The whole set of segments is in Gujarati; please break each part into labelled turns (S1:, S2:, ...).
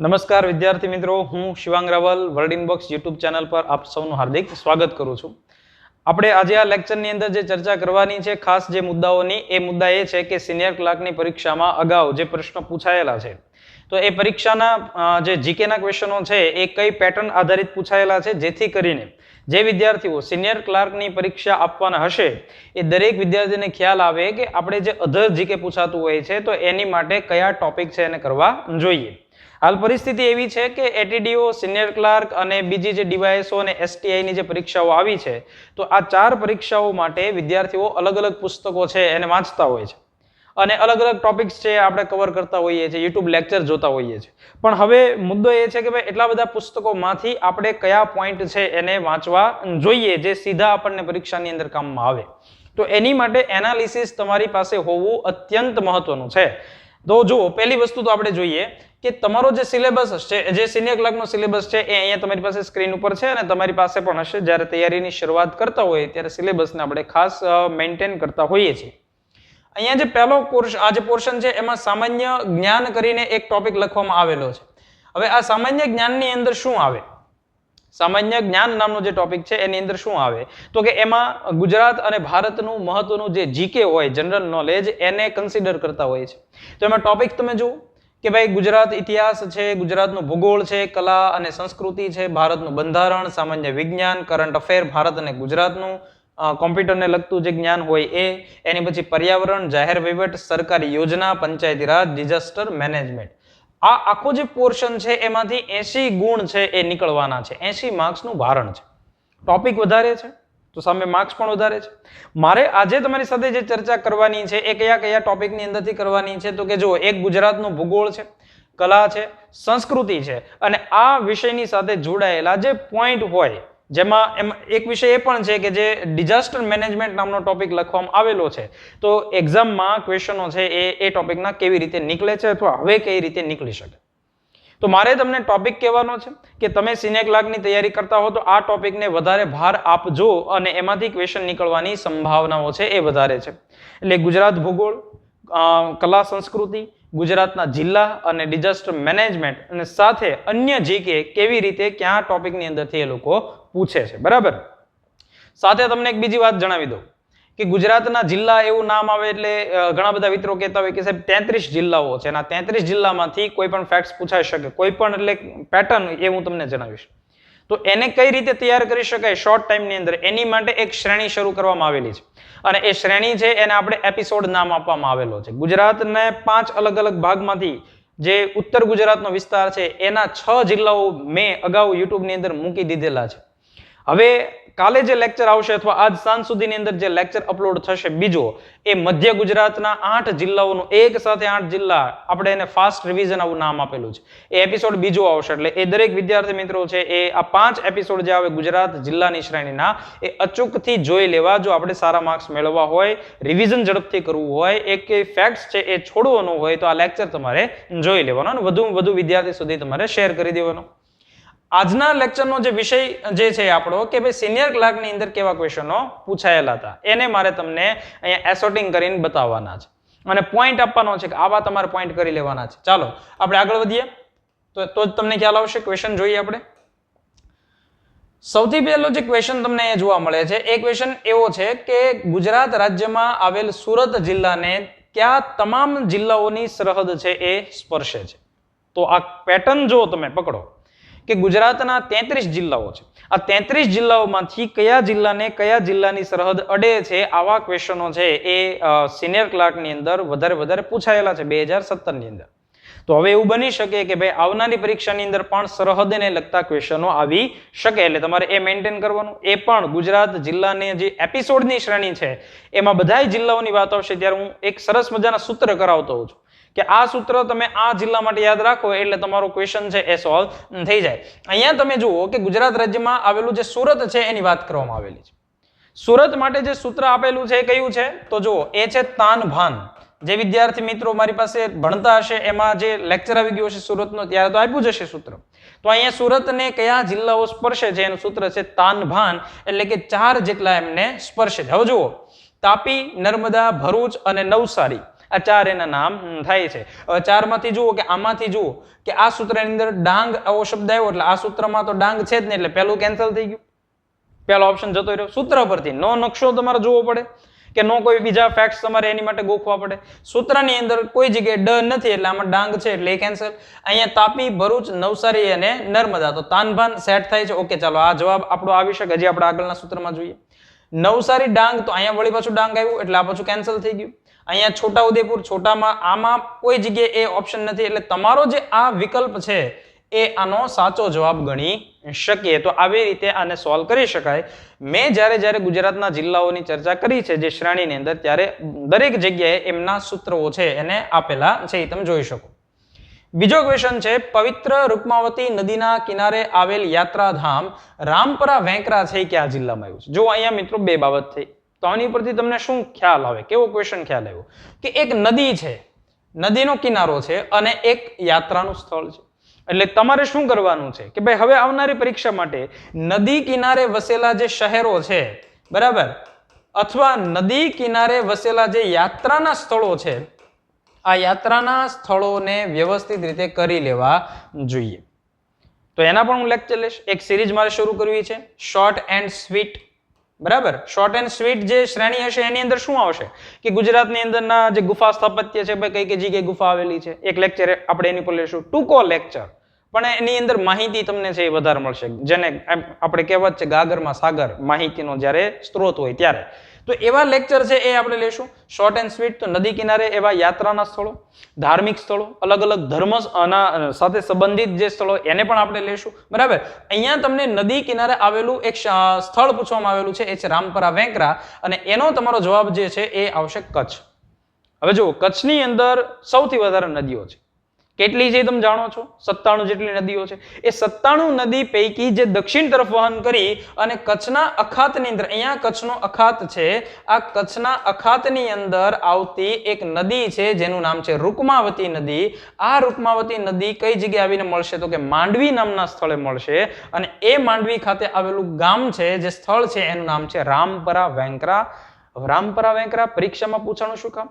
S1: નમસ્કાર વિદ્યાર્થી મિત્રો, હું Shivang Raval Word Inbox YouTube channel પર આપ સૌનું હાર્દિક સ્વાગત કરું છું. આપણે આજે આ લેક્ચરની અંદર જે ચર્ચા કરવાની છે ખાસ જે મુદ્દાઓની, એ મુદ્દા એ છે કે સિનિયર ક્લાર્કની પરીક્ષામાં અગાઉ જે પ્રશ્નો પૂછાયેલા છે તો એ પરીક્ષાના જે જીકેના ક્વેશ્ચનો છે એ કઈ પેટર્ન આધારિત પૂછાયેલા છે, જેથી કરીને જે વિદ્યાર્થીઓ સિનિયર ક્લાર્કની પરીક્ષા આપવાના હશે એ દરેક વિદ્યાર્થીને ખ્યાલ આવે કે આપણે જે અધર જીકે પૂછાતું હોય છે તો એની માટે કયા ટોપિક છે એને કરવા જોઈએ. હાલ પરિસ્થિતિ એવી છે કે એટીડીઓ, સિનિયર ક્લાર્ક અને બીજી જે ડીવાયએસઓ અને એસટીઆઈની જે પરીક્ષાઓ આવી છે તો આ ચાર પરીક્ષાઓ માટે વિદ્યાર્થીઓ અલગ અલગ પુસ્તકો છે એને વાંચતા હોય છે અને અલગ અલગ ટોપિક્સ છે આપણે કવર કરતા હોઈએ છીએ, યુટ્યુબ લેક્ચર જોતા હોઈએ છીએ. પણ હવે મુદ્દો એ છે કે ભાઈ એટલા બધા પુસ્તકોમાંથી આપણે કયા પોઈન્ટ છે એને વાંચવા જોઈએ જે સીધા આપણને પરીક્ષાની અંદર કામમાં આવે. તો એની માટે એનાલિસિસ તમારી પાસે હોવું અત્યંત મહત્વનું છે. તો જુઓ, પહેલી વસ્તુ તો આપણે જોઈએ કે તમારો જે સિલેબસ છે, જે સિનિયર ક્લાર્કનો સિલેબસ છે એ અહીંયા તમારી પાસે સ્ક્રીન ઉપર છે અને તમારી પાસે પણ હશે. જ્યારે તૈયારીની શરૂઆત કરતા હોય ત્યારે સિલેબસને આપણે ખાસ મેન્ટેન કરતા હોઈએ છીએ. અહીંયા જે પહેલો કોર્સ, આ જે પોર્શન છે એમાં સામાન્ય જ્ઞાન કરીને એક ટોપિક લખવામાં આવેલો છે. હવે આ સામાન્ય જ્ઞાનની અંદર શું આવે? સામાન્ય જ્ઞાન નામનો જે ટોપિક છે એની અંદર શું આવે તો કે એમાં ગુજરાત અને ભારતનું મહત્વનું જે જીકે હોય, જનરલ નોલેજ, એને કન્સિડર કરતા હોય છે. તો એમાં ટોપિક તમે જુઓ કે ભાઈ ગુજરાત ઇતિહાસ છે, ગુજરાતનું ભૂગોળ છે, કલા અને સંસ્કૃતિ છે, ભારતનું બંધારણ, સામાન્ય વિજ્ઞાન, કરંટ અફેર, ભારત અને ગુજરાતનું, કોમ્પ્યુટરને લગતું જે જ્ઞાન હોય એ, એની પછી પર્યાવરણ, જાહેર વહીવટ, સરકારી યોજના, પંચાયતી રાજ, ડિઝાસ્ટર મેનેજમેન્ટ. આ આખો જે પોર્શન છે એમાંથી 80 ગુણ છે એ નીકળવાના છે. 80 માર્ક્સનું ભારણ છે. ટોપિક વધારે છે તો સામે માર્ક્સ પણ વધારે છે. મારે આજે તમારી સાથે જે ચર્ચા કરવાની છે એ કયા કયા ટોપિકની અંદરથી કરવાની છે તો કે જો એક ગુજરાતનું ભૂગોળ છે, કલા છે, સંસ્કૃતિ છે અને આ વિષયની સાથે જોડાયેલા જે પોઈન્ટ હોય, જેમાં એક વિષય એ પણ છે કે જે ડિઝાસ્ટર મેનેજમેન્ટ નામનો ટોપિક લખવામાં આવેલો છે. તો એક્ઝામમાં ક્વેશ્ચનો છે એ ટોપિકના કેવી રીતે નીકળે છે અથવા હવે કઈ રીતે નીકળી શકે. તો મારે તમને ટોપિક કહેવાનો છે કે તમે સિનિયર ક્લાર્કની તૈયારી કરતા હો તો આ ટોપિકને વધારે ભાર આપજો અને એમાંથી ક્વેશ્ચન નીકળવાની સંભાવનાઓ છે એ વધારે છે. એટલે ગુજરાત ભૂગોળ, કલા સંસ્કૃતિ, ગુજરાતના જિલ્લા અને ડિઝાસ્ટર મેનેજમેન્ટ અને સાથે અન્ય જીકે કેવી રીતે કયા ટોપિકની અંદરથી એ લોકો પૂછે છે. બરાબર. સાથે તમને એક બીજી વાત જણાવી દઉં કે ગુજરાતના જિલ્લા એવું નામ આવે એટલે ઘણા બધા મિત્રો કહેતા હોય કે સાહેબ 33 જિલ્લાઓ છે અને આ 33 જિલ્લામાંથી કોઈ પણ ફેક્ટ્સ પૂછાઈ શકે, કોઈ પણ એટલે પેટર્ન એ હું તમને જણાવીશ. તો એને કઈ રીતે તૈયાર કરી શકાય શોર્ટ ટાઈમની અંદર, એની માટે એક શ્રેણી શરૂ કરવામાં આવેલી છે અને એ શ્રેણી છે એને આપણે એપિસોડ નામ આપવામાં આવેલો છે. ગુજરાતને 5 અલગ અલગ ભાગમાંથી જે ઉત્તર ગુજરાતનો વિસ્તાર છે એના 6 જિલ્લાઓ મેં અગાઉ યુટ્યુબની અંદર મૂકી દીધેલા છે. હવે કાલે જે લેક્ચર આવશે અથવા આજ સાંજ સુધીની અંદર જે લેક્ચર અપલોડ થશે બીજો, એ મધ્ય ગુજરાતના 8 જિલ્લાઓનું એક સાથે 8 જિલ્લા, આપણે એને ફાસ્ટ રિવિઝન આવું નામ આપેલું છે. એ એપિસોડ બીજો આવશે એટલે એ દરેક વિદ્યાર્થી મિત્રો છે એ આ 5 એપિસોડ જે આવે ગુજરાત જિલ્લાની શ્રેણીના એ અચૂકથી જોઈ લેવા. જો આપણે સારા માર્ક્સ મેળવવા હોય, રિવિઝન ઝડપથી કરવું હોય, એક ફેક્ટ્સ છે એ છોડવાનું હોય તો આ લેક્ચર તમારે જોઈ લેવાનો અને વધુમાં વધુ વિદ્યાર્થી સુધી તમારે શેર કરી દેવાનો. આજના લેક્ચરનો જે વિષય જે છે આપણો કે ભાઈ સિનિયર ક્લાર્કની અંદર કેવા ક્વેશ્ચનો પૂછાયેલા હતા એને મારે તમને અહીંયા એસોર્ટિંગ કરીને બતાવવાના છે અને પોઈન્ટ આપવાનો છે કે આવા તમારે પોઈન્ટ કરી લેવાના છે. ચાલો આપણે આગળ વધીએ તો જ તમને ખ્યાલ આવશે. ક્વેશ્ચન જોઈએ આપણે. સૌથી પહેલો જે ક્વેશ્ચન તમને અહીંયા જોવા મળે છે એ ક્વેશ્ચન એવો છે કે ગુજરાત રાજ્યમાં આવેલ સુરત જિલ્લાને કયા તમામ જિલ્લાઓની સરહદ છે એ સ્પર્શે છે? તો આ પેટર્ન જો તમે પકડો કે ગુજરાતના 33 જિલ્લાઓ છે, આ 33 જિલ્લાઓમાંથી કયા જિલ્લાને કયા જિલ્લાની સરહદ અડે છે, આવા ક્વેશ્ચનો છે એ સિનિયર ક્લાર્કની અંદર વધારે પૂછાયેલા છે 2017 ની અંદર. તો હવે એવું બની શકે કે ભાઈ આવનારી પરીક્ષાની અંદર પણ સરહદને લગતા ક્વેશ્ચનો આવી શકે એટલે તમારે એ મેન્ટેન કરવાનું. એ પણ ગુજરાત જિલ્લાની જે એપિસોડની શ્રેણી છે એમાં બધા જિલ્લાઓની વાત આવશે ત્યારે હું એક સરસ મજાના સૂત્ર કરાવતો હોઉં છું કે આ સૂત્ર તમે આ જિલ્લા માટે યાદ રાખો એટલે તમારો ક્વેશ્ચન છે એ સોલ્વ થઈ જાય. અહીંયા તમે જુઓ કે ગુજરાત રાજ્યમાં આવેલું જે સુરત છે એની વાત કરવામાં આવેલી છે. સુરત માટે જે સૂત્ર આપેલું છે એ કયું છે તો જુઓ, એ છે તાન ભાન. જે વિદ્યાર્થી મિત્રો મારી પાસે ભણતા હશે એમાં જે લેક્ચર આવી ગયો હશે સુરતનો ત્યારે તો આપ્યું જ હશે સૂત્ર. તો અહીંયા સુરતને કયા જિલ્લાઓ સ્પર્શે છે એનું સૂત્ર છે તાન ભાન, એટલે કે 4 જેટલા એમને સ્પર્શે છે. હવે જુઓ, તાપી, નર્મદા, ભરૂચ અને નવસારી આ 4 એના નામ થાય છે. હવે 4 માંથી જુઓ કે આમાંથી જુઓ કે આ સૂત્રની અંદર ડાંગ આવો શબ્દ આવ્યો એટલે આ સૂત્રમાં તો ડાંગ છે જ નહીં એટલે પહેલું કેન્સલ થઈ ગયું. પહેલો ઓપ્શન જતો રહ્યો. સૂત્ર પરથી નો નકશો તમારે જોવો પડે કે નો કોઈ બીજા ફેક્ટ્સ તમારે એની માટે ગોખવા પડે. સૂત્રની અંદર કોઈ જગ્યાએ ડ નથી એટલે આમાં ડાંગ છે એટલે એ કેન્સલ. અહીંયા તાપી, ભરૂચ, નવસારી અને નર્મદા તો તાનભાન સેટ થાય છે. ઓકે ચાલો આ જવાબ આપણો આવી શકે. હજી આપણે આગળના સૂત્રમાં જોઈએ. નવસારી ડાંગ તો અહીંયા વળી પાછું ડાંગ આવ્યું એટલે આ પાછું કેન્સલ થઈ ગયું. અહીંયા છોટાઉદેપુર, છોટામાં આમાં કોઈ જગ્યાએ એ ઓપ્શન નથી એટલે તમારો જે આ વિકલ્પ છે એ આનો સાચો જવાબ ગણી શકીએ. તો આવી રીતે આને સોલ્વ કરી શકાય. મેં જ્યારે ગુજરાતના જિલ્લાઓની ચર્ચા કરી છે જે શ્રેણીની અંદર ત્યારે દરેક જગ્યાએ એમના સૂત્રો છે એને આપેલા છે એ તમે જોઈ શકો. બીજો ક્વેશ્ચન છે પવિત્ર રૂકમાવતી નદીના કિનારે આવેલ યાત્રાધામ રામપરા વેંકરા છે કયા જિલ્લામાં આવ્યું છે? જો અહીંયા મિત્રો બે બાબત થઈ તો આની પરથી તમને શું ખ્યાલ આવે? કેવો ક્વેશ્ચન ખ્યાલ આવ્યો કે એક નદી છે, નદીનો કિનારો છે અને એક યાત્રાનું સ્થળ છે. એટલે તમારે શું કરવાનું છે કે ભાઈ હવે આવનારી પરીક્ષા માટે નદી કિનારે વસેલા જે શહેરો છે બરાબર અથવા નદી કિનારે વસેલા જે યાત્રાના સ્થળો છે આ યાત્રાના સ્થળોને વ્યવસ્થિત રીતે કરી લેવા જોઈએ. તો એના પણ હું લેક્ચર લઈશ. એક સિરીઝ મારે શરૂ કરવી છે શોર્ટ એન્ડ સ્વીટ. બરાબર, શોર્ટ એન્ડ સ્વીટ જે શ્રેણી હશે એની અંદર શું આવશે કે ગુજરાતની અંદરના જે ગુફા સ્થાપત્ય છે ભાઈ કઈ કઈ જગ્યાએ ગુફા આવેલી છે એક લેક્ચર આપણે એની પર લઈશું. ટૂંકો લેક્ચર પણ એની અંદર માહિતી તમને છે એ વધારે મળશે. જેને આપણે કહેવત છે ગાગરમાં સાગર માહિતીનો જ્યારે સ્ત્રોત હોય ત્યારે. તો એવા લેક્ચર છે એ આપણે લેશું શોર્ટ એન્ડ સ્વીટ. તો નદી કિનારે એવા યાત્રાના સ્થળો, ધાર્મિક સ્થળો, અલગ અલગ ધર્મ સાથે સંબંધિત જે સ્થળો એને પણ આપણે લેશું. બરાબર, અહીંયા તમને નદી કિનારે આવેલું એક સ્થળ પૂછવામાં આવેલું છે એ છે રામપરા વેંકરા અને એનો તમારો જવાબ જે છે એ આવશે કચ્છ. હવે જુઓ કચ્છની અંદર સૌથી વધારે નદીઓ છે. કેટલી છે તમે જાણો છો? 97 જેટલી નદીઓ છે. એ 97 નદી પૈકી જે દક્ષિણ તરફ વહન કરી અને કચ્છના અખાતની અંદર અહીંયા કચ્છનો અખાત છે આ કચ્છના અખાતની અંદર આવતી એક નદી છે જેનું નામ છે રૂકમાવતી નદી. આ રૂકમાવતી નદી કઈ જગ્યાએ આવીને મળશે તો કે માંડવી નામના સ્થળે મળશે અને એ માંડવી ખાતે આવેલું ગામ છે જે સ્થળ છે એનું નામ છે રામપરા વેંકરા. રામપરા વેંકરા પરીક્ષામાં પૂછાનું શું કામ?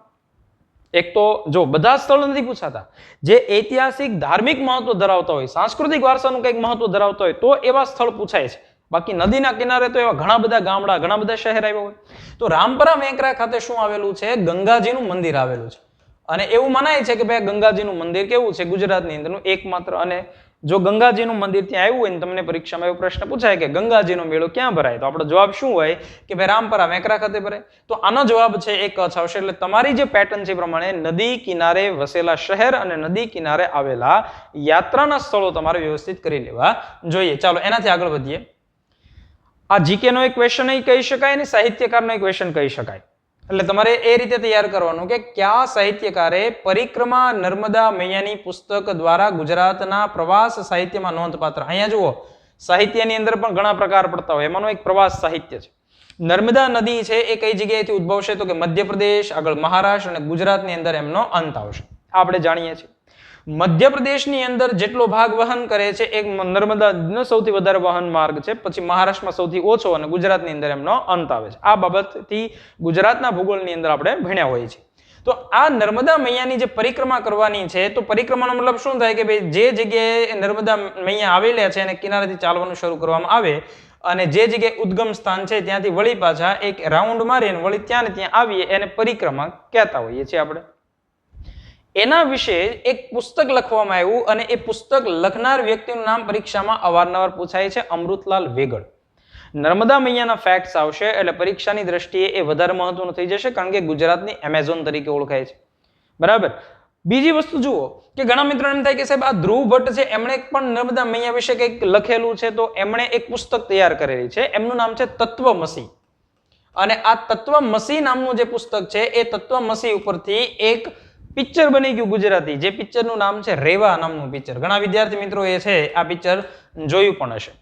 S1: એક તો જો બધા સ્થળો નથી પૂછાતા જે ઐતિહાસિક ધાર્મિક મહત્વ ધરાવતા હોય સાંસ્કૃતિક વારસાનું કંઈક મહત્વ ધરાવતા હોય તો એવા સ્થળ પૂછાય છે. બાકી નદીના કિનારે તો એવા ઘણા બધા ગામડા ઘણા બધા શહેર આવ્યા હોય. તો રામપરા વેંકરા ખાતે શું આવેલું છે? ગંગાજીનું મંદિર આવેલું છે અને એવું મનાય છે કે ભાઈ ગંગાજીનું મંદિર કેવું છે ગુજરાતની અંદરનું એકમાત્ર. અને જો ગંગાજીનું મંદિર ત્યાં આવ્યું હોય ને તમને પરીક્ષામાં એવો પ્રશ્ન પૂછાય કે ગંગાજીનો મેળો ક્યાં ભરાય તો આપણો જવાબ શું હોય કે ભાઈ રામપરા વેંકરા ખાતે ભરાય. તો આનો જવાબ છે એ કચ્છ આવશે. એટલે તમારી જે પેટર્ન છે પ્રમાણે નદી કિનારે વસેલા શહેર અને નદી કિનારે આવેલા યાત્રાના સ્થળો તમારે વ્યવસ્થિત કરી લેવા જોઈએ. ચાલો એનાથી આગળ વધીએ. આ જીકે નો એક ક્વેશ્ચન કહી શકાય અને સાહિત્યકારનો એક ક્વેશ્ચન કહી શકાય. એટલે તમારે એ રીતે તૈયાર કરવાનું કે કયા સાહિત્યકારે પરિક્રમા નર્મદા મૈયાની પુસ્તક દ્વારા ગુજરાતના પ્રવાસ સાહિત્યમાં નોંધપાત્ર. અહીંયા જુઓ સાહિત્યની અંદર પણ ઘણા પ્રકાર પડતા હોય એમાંનો એક પ્રવાસ સાહિત્ય છે. નર્મદા નદી છે એ કઈ જગ્યાએથી ઉદ્ભવશે તો કે મધ્યપ્રદેશ, આગળ મહારાષ્ટ્ર અને ગુજરાતની અંદર એમનો અંત આવશે. આપણે જાણીએ છીએ મધ્યપ્રદેશની અંદર જેટલો ભાગ વહન કરે છે એક નર્મદાનો સૌથી વધારે વહન માર્ગ છે, પછી મહારાષ્ટ્રમાં સૌથી ઓછો અને ગુજરાતની અંદર એમનો અંત આવે છે. આ બાબતથી ગુજરાતના ભૂગોળની અંદર આપણે ભણ્યા હોઈએ છીએ. તો આ નર્મદા મૈયાની જે પરિક્રમા કરવાની છે તો પરિક્રમાનો મતલબ શું થાય કે ભાઈ જે જગ્યાએ નર્મદા મૈયા આવેલા છે અને કિનારેથી ચાલવાનું શરૂ કરવામાં આવે અને જે જગ્યાએ ઉદ્ગમ સ્થાન છે ત્યાંથી વળી પાછા એક રાઉન્ડ મારીને વળી ત્યાં ને ત્યાં આવીએ એને પરિક્રમા કહેતા હોઈએ છીએ આપણે. એના વિશે એક પુસ્તક લખવામાં આવ્યું અને એ પુસ્તક લખનાર વ્યક્તિનું નામ પરીક્ષામાં અવારનવાર પૂછાય છે અમૃતલાલ વેગડ. નર્મદા મૈયાના ફેક્ટ્સ આવશે એટલે પરીક્ષાની દ્રષ્ટિએ એ વધારે મહત્વનું થઈ જશે કારણ કે ગુજરાતની એમેઝોન તરીકે ઓળખાય છે. બરાબર. બીજી વસ્તુ જુઓ કે ઘણા મિત્રો એમ થાય કે સાહેબ આ ધ્રુવ ભટ્ટ છે એમણે પણ નર્મદા મૈયા વિશે કંઈક લખેલું છે તો એમણે એક પુસ્તક તૈયાર કરેલી છે એમનું નામ છે તત્વમસી. અને આ તત્વમસી નામનું જે પુસ્તક છે એ તત્વમસી ઉપરથી એક પિક્ચર બની ગયું ગુજરાતી જે પિક્ચરનું નામ છે રેવા નામનું પિક્ચર. ઘણા વિદ્યાર્થી મિત્રો એ છે આ પિક્ચર જોયું પણ હશે.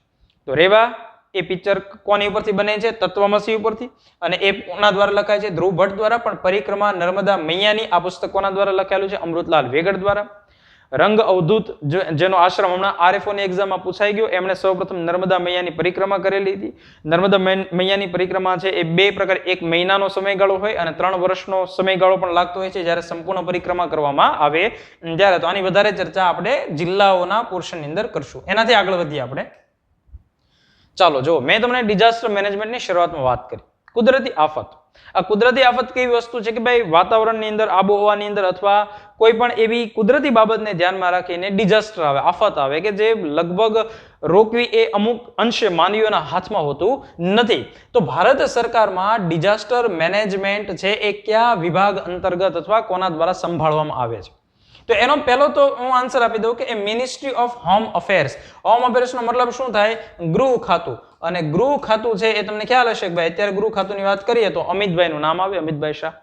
S1: તો રેવા એ પિક્ચર કોની ઉપરથી બને છે? તત્વમસી ઉપરથી. અને એ કોના દ્વારા લખાય છે? ધ્રુવ ભટ્ટ દ્વારા. પણ પરિક્રમા નર્મદા મૈયાની આ પુસ્તક કોના દ્વારા લખાયેલું છે? અમૃતલાલ વેગડ દ્વારા. રંગ અવધૂત જેનો આશ્રમ હમણાં RFO ની એક્ઝામમાં પૂછાઈ ગયો, એમણે સૌપ્રથમ નર્મદા મૈયાની પરિક્રમા કરેલી હતી. નર્મદા મૈયાની પરિક્રમા છે એ બે પ્રકાર, એક મહિનાનો સમયગાળો હોય અને 3 વર્ષનો સમયગાળો પણ લાગતો હોય છે જ્યારે સંપૂર્ણ પરિક્રમા કરવામાં આવે ત્યારે. તો આની વધારે ચર્ચા આપણે જિલ્લાઓના પોર્શનની અંદર કરશું. એનાથી આગળ વધીએ આપણે. ચાલો જો મેં તમને ડિઝાસ્ટર મેનેજમેન્ટની શરૂઆતમાં વાત કરી. કુદરતી આફત. આ કુદરતી આફત કેવી વસ્તુ છે કે ભાઈ વાતાવરણની અંદર, આબોહવાની અંદર અથવા કોઈ પણ એવી કુદરતી બાબતને ધ્યાનમાં રાખીને ડિઝાસ્ટર આવે, આફત આવે કે જે લગભગ રોકવી એ અમુક અંશે માનવીઓના હાથમાં હોતું નથી. તો ભારત સરકારમાં ડિઝાસ્ટર મેનેજમેન્ટ છે એ કયા વિભાગ અંતર્ગત અથવા કોના દ્વારા સંભાળવામાં આવે છે? તો એનો પહેલો તો હું આન્સર આપી દઉં કે એ ministry of home affairs. Home અફેર્સનો મતલબ શું થાય? ગૃહ ખાતું. અને ગૃહ ખાતું છે એ તમને ખ્યાલ હશે કે ભાઈ અત્યારે ગૃહ ખાતુંની વાત કરીએ તો અમિતભાઈનું નામ આવે, અમિતભાઈ શાહ.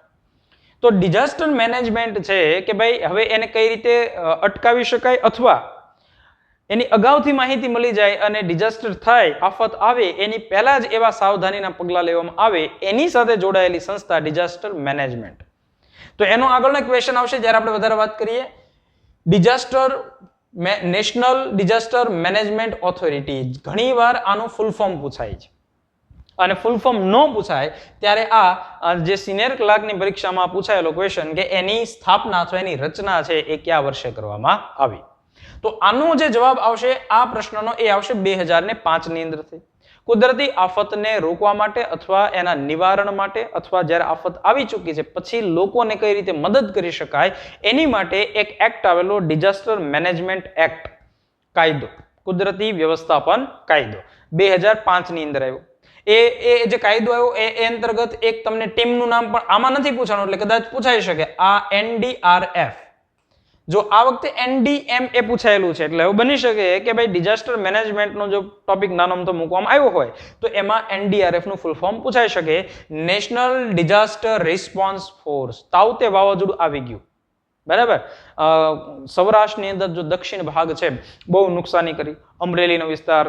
S1: તો ડિઝાસ્ટર મેનેજમેન્ટ છે કે ભાઈ હવે એને કઈ રીતે અટકાવી શકાય અથવા એની અગાઉથી માહિતી મળી જાય અને ડિઝાસ્ટર થાય, આફત આવે એની પહેલા જ એવા સાવધાનીના પગલાં લેવામાં આવે, એની સાથે જોડાયેલી સંસ્થા ડિઝાસ્ટર મેનેજમેન્ટ. તો એનો આગળનો ક્વેશ્ચન આવશે જ્યારે આપણે વધારે વાત કરીએ. Disaster national disaster management authority. ઘણીવાર આનું ફૂલ ફોર્મ પૂછાય છે અને ફૂલ ફોર્મ ન પૂછાય ત્યારે આ જે સિનિયર ક્લાર્કની પરીક્ષામાં પૂછાયેલો ક્વેશ્ચન કે એની સ્થાપના અથવા એની રચના છે એ કયા વર્ષે કરવામાં આવી. તો આનો જે જવાબ આવશે આ પ્રશ્નનો એ આવશે 2005 ની અંદરથી. કુદરતી આફતને રોકવા માટે અથવા એના નિવારણ માટે અથવા જ્યારે આફત આવી ચૂકી છે પછી લોકોને કઈ રીતે મદદ કરી શકાય એની માટે એક એક્ટ આવેલો, ડિઝાસ્ટર મેનેજમેન્ટ એક્ટ, કાયદો, કુદરતી વ્યવસ્થાપન કાયદો 2005 ની અંદર આવ્યો. એ જે કાયદો આવ્યો એ અંતર્ગત એક તમને ટીમનું નામ પણ આમાં નથી પૂછવાનું એટલે કદાચ પૂછાઈ શકે. આ NDRF. જો આ વખતે NDMA પૂછાયેલું છે એટલે એવું બની શકે કે ભાઈ ડિઝાસ્ટર મેનેજમેન્ટનો જો ટોપિક નાનો તો મૂકવામાં આવ્યો હોય તો એમાં NDRF નું ફૂલ ફોર્મ પૂછાઈ શકે, નેશનલ ડિઝાસ્ટર રિસ્પોન્સ ફોર્સ. તાવતે વાવાઝોડું આવી ગયું, બરાબર, સૌરાષ્ટ્રની અંદર જો દક્ષિણ ભાગ છે બહુ નુકસાની કરી, અમરેલીનો વિસ્તાર,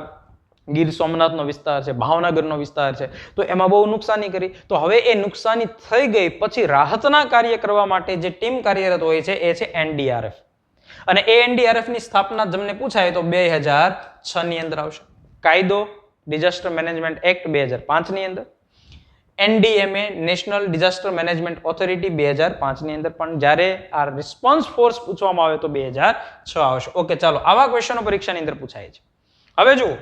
S1: ગીર સોમનાથનો વિસ્તાર છે, ભાવનગરનો વિસ્તાર છે, તો એમાં બહુ નુકસાની કરી. તો હવે એ નુકસાની થઈ ગઈ પછી રાહતના કાર્ય કરવા માટે જે ટીમ કાર્યરત હોય છે એ છે NDRF. અને એ NDRF ની સ્થાપના તમને પૂછાય તો 2006 ની અંદર આવશે. કાયદો ડિઝાસ્ટર મેનેજમેન્ટ એક્ટ 2005 ની અંદર, NDMA national disaster management authority 2005 ની અંદર, પણ જ્યારે આ રિસ્પોન્સ ફોર્સ પૂછવામાં આવે તો 2006 આવશે. ઓકે, ચાલો આવા ક્વેશ્ચનો પરીક્ષાની અંદર પૂછાય છે. હવે જુઓ,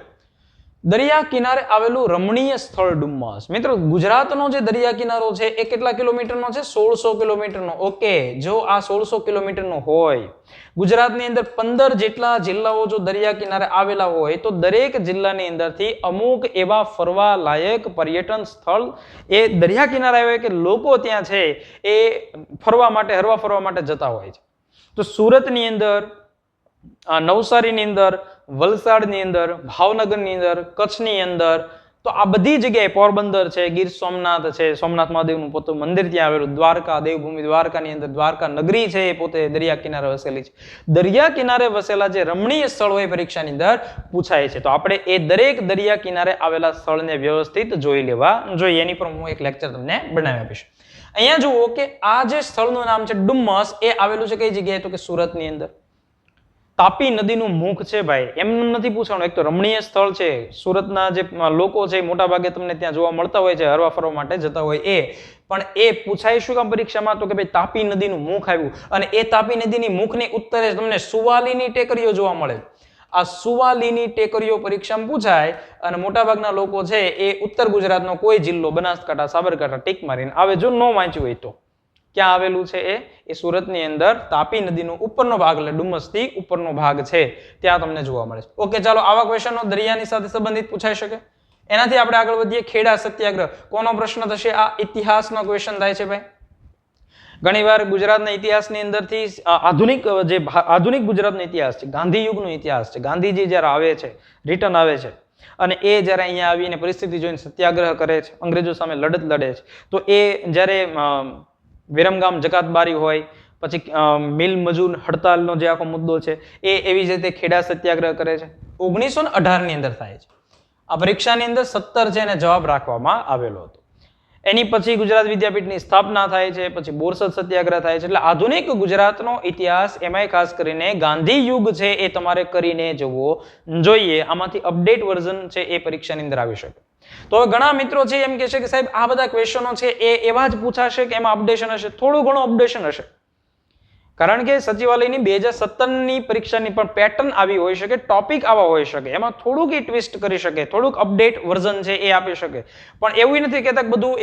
S1: દરિયા કિનારે આવેલું રમણીય સ્થળ ડુમ્મસ. મિત્રો ગુજરાતનો જે દરિયા કિનારો છે એ કેટલા કિલોમીટરનો છે? 1600 કિલોમીટરનો. ઓકે, જો આ 1600 કિલોમીટરનો હોય, ગુજરાતની અંદર 15 જેટલા જિલ્લાઓ જો દરિયા કિનારે આવેલા હોય તો દરેક જિલ્લાની અંદરથી અમુક એવા ફરવા લાયક પર્યટન સ્થળ એ દરિયા કિનારે આવે કે લોકો ત્યાં છે એ ફરવા માટે, હરવા ફરવા માટે જતા હોય છે. તો સુરતની અંદર, નવસારીની અંદર, વલસાડની અંદર, ભાવનગરની અંદર, કચ્છની અંદર, તો આ બધી જગ્યાએ, પોરબંદર છે, ગીર સોમનાથ છે, સોમનાથ મહાદેવનું પોતું મંદિર ત્યાં આવેલું, દ્વારકા, દેવભૂમિ દ્વારકાની અંદર દ્વારકા નગરી છે એ પોતે દરિયા કિનારે વસેલી છે. દરિયા કિનારે વસેલા જે રમણીય સ્થળ હોય પરીક્ષાની અંદર પૂછાય છે. તો આપણે એ દરેક દરિયા કિનારે આવેલા સ્થળને વ્યવસ્થિત જોઈ લેવા જોઈએ. એની પર હું એક લેક્ચર તમને બનાવી આપીશ. અહીંયા જુઓ કે આ જે સ્થળનું નામ છે ડુમ્મસ, એ આવેલું છે કઈ જગ્યાએ? તો કે સુરતની અંદર. તાપી નદીનું મુખ છે ભાઈ, એમનું નથી પૂછવાનું. એક તો રમણીય સ્થળ છે, સુરતના જે લોકો છે મોટા ભાગે તમને ત્યાં જોવા મળતા હોય છે, હરવા ફરવા માટે જતા હોય એ, પણ એ પૂછાય શું કામ પરીક્ષામાં? તો કે ભાઈ તાપી નદીનું મુખ આવ્યું અને એ તાપી નદીની મુખની ઉત્તરે તમને સુવાલીની ટેકરીઓ જોવા મળે. આ સુવાલીની ટેકરીઓ પરીક્ષામાં પૂછાય અને મોટાભાગના લોકો છે એ ઉત્તર ગુજરાતનો કોઈ જિલ્લો, બનાસકાંઠા, સાબરકાંઠા ટીક મારીને આવે. જો ન વાંચ્યું હોય તો ક્યાં આવેલું છે એ સુરતની અંદર તાપી નદીનો ઉપરનો ભાગ, એટલે ડુમ્મસથી ઉપરનો ભાગ છે ત્યાં તમને જોવા મળે છે. ઓકે, ચાલો આવા ક્વેશ્ચનો દરિયાની સાથે સંબંધિત પૂછાઈ શકે. એનાથી આપણે આગળ વધીએ. ખેડા સત્યાગ્રહ કોનો પ્રશ્ન થશે? આ ઇતિહાસનો ક્વેશ્ચન થાય છે ભાઈ. ઘણીવાર ગુજરાતના ઇતિહાસની અંદરથી આધુનિક ગુજરાતનો ઇતિહાસ છે, ગાંધી યુગનો ઇતિહાસ છે. ગાંધીજી જ્યારે આવે છે, રિટર્ન આવે છે અને એ જ્યારે અહીંયા આવીને પરિસ્થિતિ જોઈને સત્યાગ્રહ કરે છે, અંગ્રેજો સામે લડત લડે છે, તો એ જ્યારે વિરમગામ જકાતબારી હોય, પછી મિલ મજૂર હડતાલનો જે આખો મુદ્દો છે એ એવી જ રીતે ખેડા સત્યાગ્રહ કરે છે. 1918 ની અંદર થાય છે. આ પરીક્ષાની અંદર 17 છે એને જવાબ રાખવામાં આવેલો હતો. એની પછી ગુજરાત વિદ્યાપીઠની સ્થાપના થાય છે, પછી બોરસદ સત્યાગ્રહ થાય છે. એટલે આધુનિક ગુજરાતનો ઇતિહાસ એમાંય ખાસ કરીને ગાંધી યુગ છે એ તમારે કરીને જવો જોઈએ. આમાંથી અપડેટ વર્ઝન છે એ પરીક્ષાની અંદર આવી શકે. તો હવે ઘણા મિત્રો છે એમ કહે છે કે સાહેબ આ બધા ક્વેશ્ચનો છે એ એવા જ પૂછાશે કે એમાં અપડેશન હશે? થોડું ઘણું અપડેશન હશે, કારણ કે સચિવાલયની 2017ની પરીક્ષાની પણ પેટર્ન આવી હોઈ શકે, ટોપિક આવા હોઈ શકે, એમાં થોડુંક એ ટ્વિસ્ટ કરી શકે, થોડુંક અપડેટ વર્ઝન છે એ આપી શકે. પણ એવું નથી કહેતા કે બધું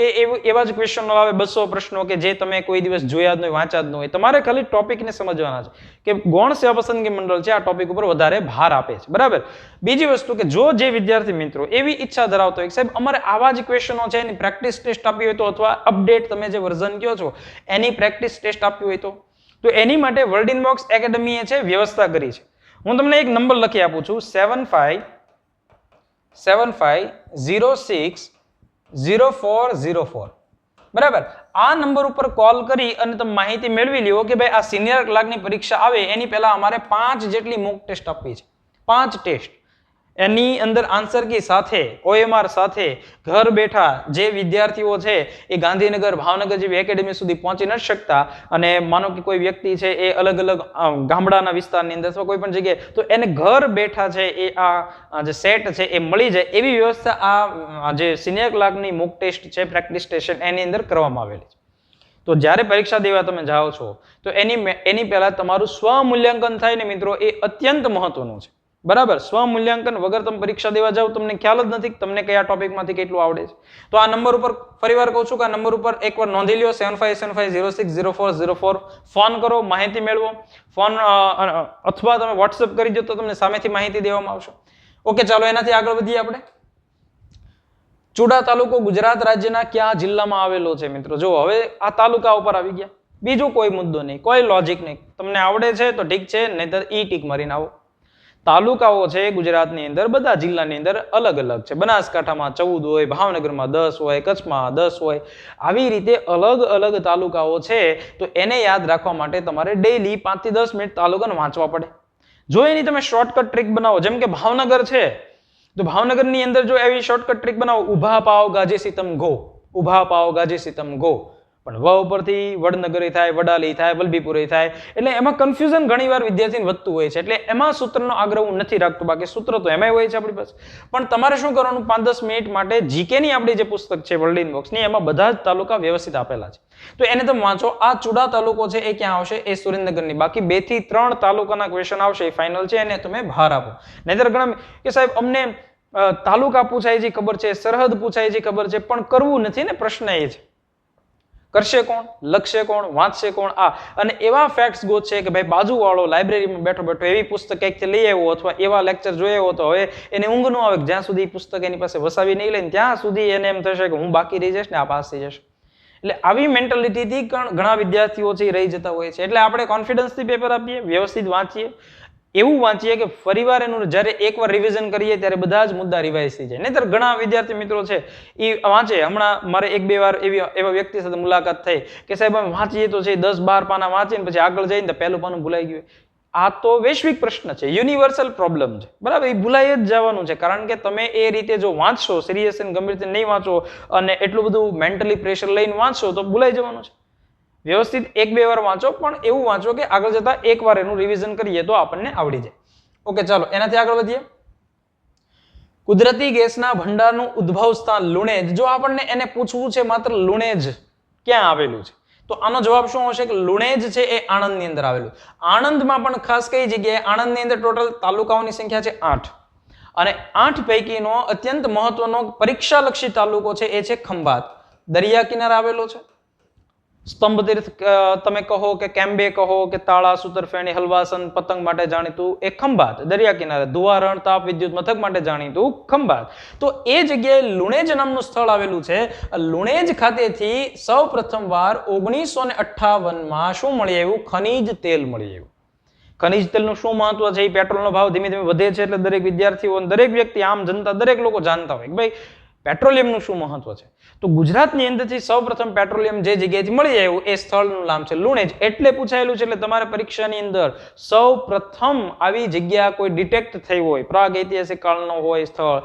S1: એવા જ ક્વેશ્ચનો આવે 200 પ્રશ્નો કે જે તમે કોઈ દિવસ જોયા જ નહીં, વાંચ્યા જ ન હોય. તમારે ખાલી ટોપિકને સમજવાના છે કે ગૌણ સેવા પસંદગી મંડળ છે આ ટોપિક ઉપર વધારે ભાર આપે છે, બરાબર. બીજી વસ્તુ કે જો જે વિદ્યાર્થી મિત્રો એવી ઈચ્છા ધરાવતો હોય કે સાહેબ અમારે આવા જ ક્વેશ્ચનો છે એની પ્રેક્ટિસ ટેસ્ટ આપવી હોય તો, અથવા અપડેટ તમે જે વર્ઝન કહો છો એની પ્રેક્ટિસ ટેસ્ટ આપવી હોય તો એની માટે વર્લ્ડ ઇનબોક્સ એકેડમીએ છે વ્યવસ્થા કરી છે. હું તમને એક નંબર લખી આપું છું 75060404, બરાબર. આ નંબર ઉપર કોલ કરી અને તમે માહિતી મેળવી લ્યો કે ભાઈ આ સિનિયર ક્લાર્કની પરીક્ષા આવે એની પહેલા અમારે 5 જેટલી મોક ટેસ્ટ આપવી છે. 5 ટેસ્ટ એની અંદર આન્સર કી સાથે, OMR સાથે, ઘર બેઠા જે વિદ્યાર્થીઓ છે એ ગાંધીનગર, ભાવનગર જેવી એકેડમી સુધી પહોંચી નથી શકતા અને માનો કે કોઈ વ્યક્તિ છે એ અલગ અલગ ગામડાના વિસ્તારની અંદર અથવા કોઈ પણ જગ્યાએ, તો એને ઘર બેઠા છે એ આ જે સેટ છે એ મળી જાય એવી વ્યવસ્થા આ જે સિનિયર ક્લાર્કની મોક ટેસ્ટ છે, પ્રેક્ટિસ ટેસ્ટ એની અંદર કરવામાં આવેલી છે. તો જ્યારે પરીક્ષા દેવા તમે જાઓ છો તો એની પહેલા તમારું સ્વમૂલ્યાંકન થાય ને મિત્રો, એ અત્યંત મહત્વનું છે, બરાબર. સ્વમૂલ્યાંકન વગર તમે પરીક્ષા દેવા જાઓ તમને ખ્યાલ જ નથી તમને કયા ટોપિકમાંથી કેટલું આવડે છે. તો આ નંબર ઉપર ફરીવાર કહું છું કે આ નંબર ઉપર એકવાર નોંધી લ્યો 7575060404, ફોન કરો, માહિતી મેળવો. ફોન અથવા તમે વોટ્સએપ કરી દો તો તમને સામેથી માહિતી દેવામાં આવશે. ઓકે, ચાલો એનાથી આગળ વધીએ આપણે. ચુડા તાલુકો ગુજરાત રાજ્યના કયા જિલ્લામાં આવેલો છે મિત્રો? જો હવે આ તાલુકા ઉપર આવી ગયા, બીજું કોઈ મુદ્દો નહીં, કોઈ લોજિક નહીં. તમને આવડે છે તો ઠીક છે, નહીતર ઈ ટીક મારીને આવો. તાલુકાઓ છે ગુજરાતની અંદર બધા જિલ્લાની અંદર અલગ અલગ છે. બનાસકાંઠામાં 14 હોય, ભાવનગરમાં 10 હોય, કચ્છમાં 10 હોય, આવી રીતે અલગ અલગ તાલુકાઓ છે. તો એને યાદ રાખવા માટે તમારે ડેઈલી 5 થી 10 મિનિટ તાલુકાને વાંચવા પડે. જો એની તમે શોર્ટકટ ટ્રીક બનાવો, જેમ કે ભાવનગર છે તો ભાવનગરની અંદર જો એવી શોર્ટકટ ટ્રીક બનાવો, ઉભા પાવ ગાજે સીતમ ગો, ઉભા પાવ ગાજે સીતમ ગો, પણ વ ઉપરથી વડનગરી થાય, વડાલી થાય, વલભીપુરી થાય, એટલે એમાં કન્ફ્યુઝન ઘણીવાર વિદ્યાર્થીને વધતું હોય છે. એટલે એમાં સૂત્રનો આગ્રહ હું નથી રાખતો, બાકી સૂત્ર તો એમાંય હોય છે આપણી પાસે. પણ તમારે શું કરવાનું, 5-10 મિનિટ માટે જીકેની આપણી જે પુસ્તક છે વર્લ્ડ ઇનબોક્સની, એમાં બધા જ તાલુકા વ્યવસ્થિત આપેલા છે, તો એને તમે વાંચો. આ ચુડા તાલુકો છે એ ક્યાં આવશે? એ સુરેન્દ્રનગરની. બાકી 2 થી 3 તાલુકાના ક્વેશ્ચન આવશે, એ ફાઇનલ છે, એને તમે ભાર આપો. નહીતર ઘણા કે સાહેબ અમને તાલુકા પૂછાય છે ખબર છે, સરહદ પૂછાય છે ખબર છે, પણ કરવું નથી ને. પ્રશ્ન એ છે કરશે કોણ, લખશે કોણ, વાંચશે કોણ? આ અને એવા ફેક્ટ્સ ગોતશે કે ભાઈ બાજુવાળો લાઇબ્રેરીમાં બેઠો બેઠો એવી પુસ્તક ક્યાંકથી લઈ આવ્યો અથવા એવા લેક્ચર જોયો તો હવે એને ઊંઘ ન આવે, જ્યાં સુધી પુસ્તક એની પાસે વસાવી નહીં લઈને ત્યાં સુધી એને એમ થશે કે હું બાકી રહી જઈશ ને આ પાસ થઈ જશે. એટલે આવી મેન્ટાલિટીથી ઘણા વિદ્યાર્થીઓ છે રહી જતા હોય છે. એટલે આપણે કોન્ફિડન્સથી પેપર આપીએ, વ્યવસ્થિત વાંચીએ, એવું વાંચીએ કે ફરીવાર એનું જ્યારે એકવાર રિવિઝન કરીએ ત્યારે બધા જ મુદ્દા રિવાઇઝ થઈ જાય. નહીતર ઘણા વિદ્યાર્થી મિત્રો છે એ વાંચે, હમણાં મારે 1-2 વાર એવા વ્યક્તિ સાથે મુલાકાત થઈ કે સાહેબ અમે વાંચીએ તો છે 10-12 પાના વાંચીને પછી આગળ જઈને તો પહેલું પાનું ભૂલાઈ ગયું. આ તો વૈશ્વિક પ્રશ્ન છે, યુનિવર્સલ પ્રોબ્લેમ છે, બરાબર. એ ભૂલાઈ જ જવાનું છે, કારણ કે તમે એ રીતે જો વાંચશો, સિરિયસ અને ગંભીર રીતે નહીં વાંચો અને એટલું બધું મેન્ટલી પ્રેશર લઈને વાંચશો તો ભૂલાઈ જવાનું છે. વ્યવસ્થિત 1-2 વાર વાંચો, પણ એવું વાંચો કે આગળ જતા એકવાર એનું રિવિઝન કરીએ તો આપણને આવડી જાય. ઓકે, ચાલો એનાથી આગળ વધીએ. કુદરતી ગેસના ભંડારનું ઉદ્ભવ સ્થાન લુણેજ. જો આપણને એને પૂછવું છે માત્ર લુણેજ ક્યાં આવેલું છે, તો આનો જવાબ શું હશે કે લુણેજ છે એ આણંદની અંદર આવેલું. આણંદમાં પણ ખાસ કઈ જગ્યાએ? આણંદની અંદર ટોટલ તાલુકાઓની સંખ્યા છે 8 અને 8 પૈકીનો અત્યંત મહત્વનો પરીક્ષાલક્ષી તાલુકો છે એ છે ખંભાત. દરિયા કિનારે આવેલો છે. સ્તંભ તીર્થ તમે કહો કે કેમ્બે કહો કે તાળા, સુતરફેણી, હલવાસન, પતંગ માટે જાણીતું એ ખંભાત. દરિયા કિનારે ધુવારણ, તાપ વિદ્યુત મથક માટે જાણીતું ખંભાત. તો એ જગ્યાએ લુણેજ નામનું સ્થળ આવેલું છે. લુણેજ ખાતેથી સૌ પ્રથમવાર 1958માં શું મળી આવ્યું? ખનીજ તેલ મળી આવ્યું. ખનીજ તેલનું શું મહત્વ છે? એ પેટ્રોલનો ભાવ ધીમે ધીમે વધે છે એટલે દરેક વિદ્યાર્થીઓ, દરેક વ્યક્તિ, આમ જનતા, દરેક લોકો જાણતા હોય કે ભાઈ પેટ્રોલિયમનું શું મહત્વ છે? તો ગુજરાતની અંદરથી સૌપ્રથમ પેટ્રોલિયમ જે જગ્યાએથી મળી આવ્યું એ સ્થળનું નામ છે લુણેજ. એટલે પૂછાયેલું છે, એટલે તમારે પરીક્ષાની અંદર સૌપ્રથમ આવી જગ્યા કોઈ ડિટેક્ટ થઈ હોય, પ્રાગ ઐતિહાસિક કાળનો હોય સ્થળ,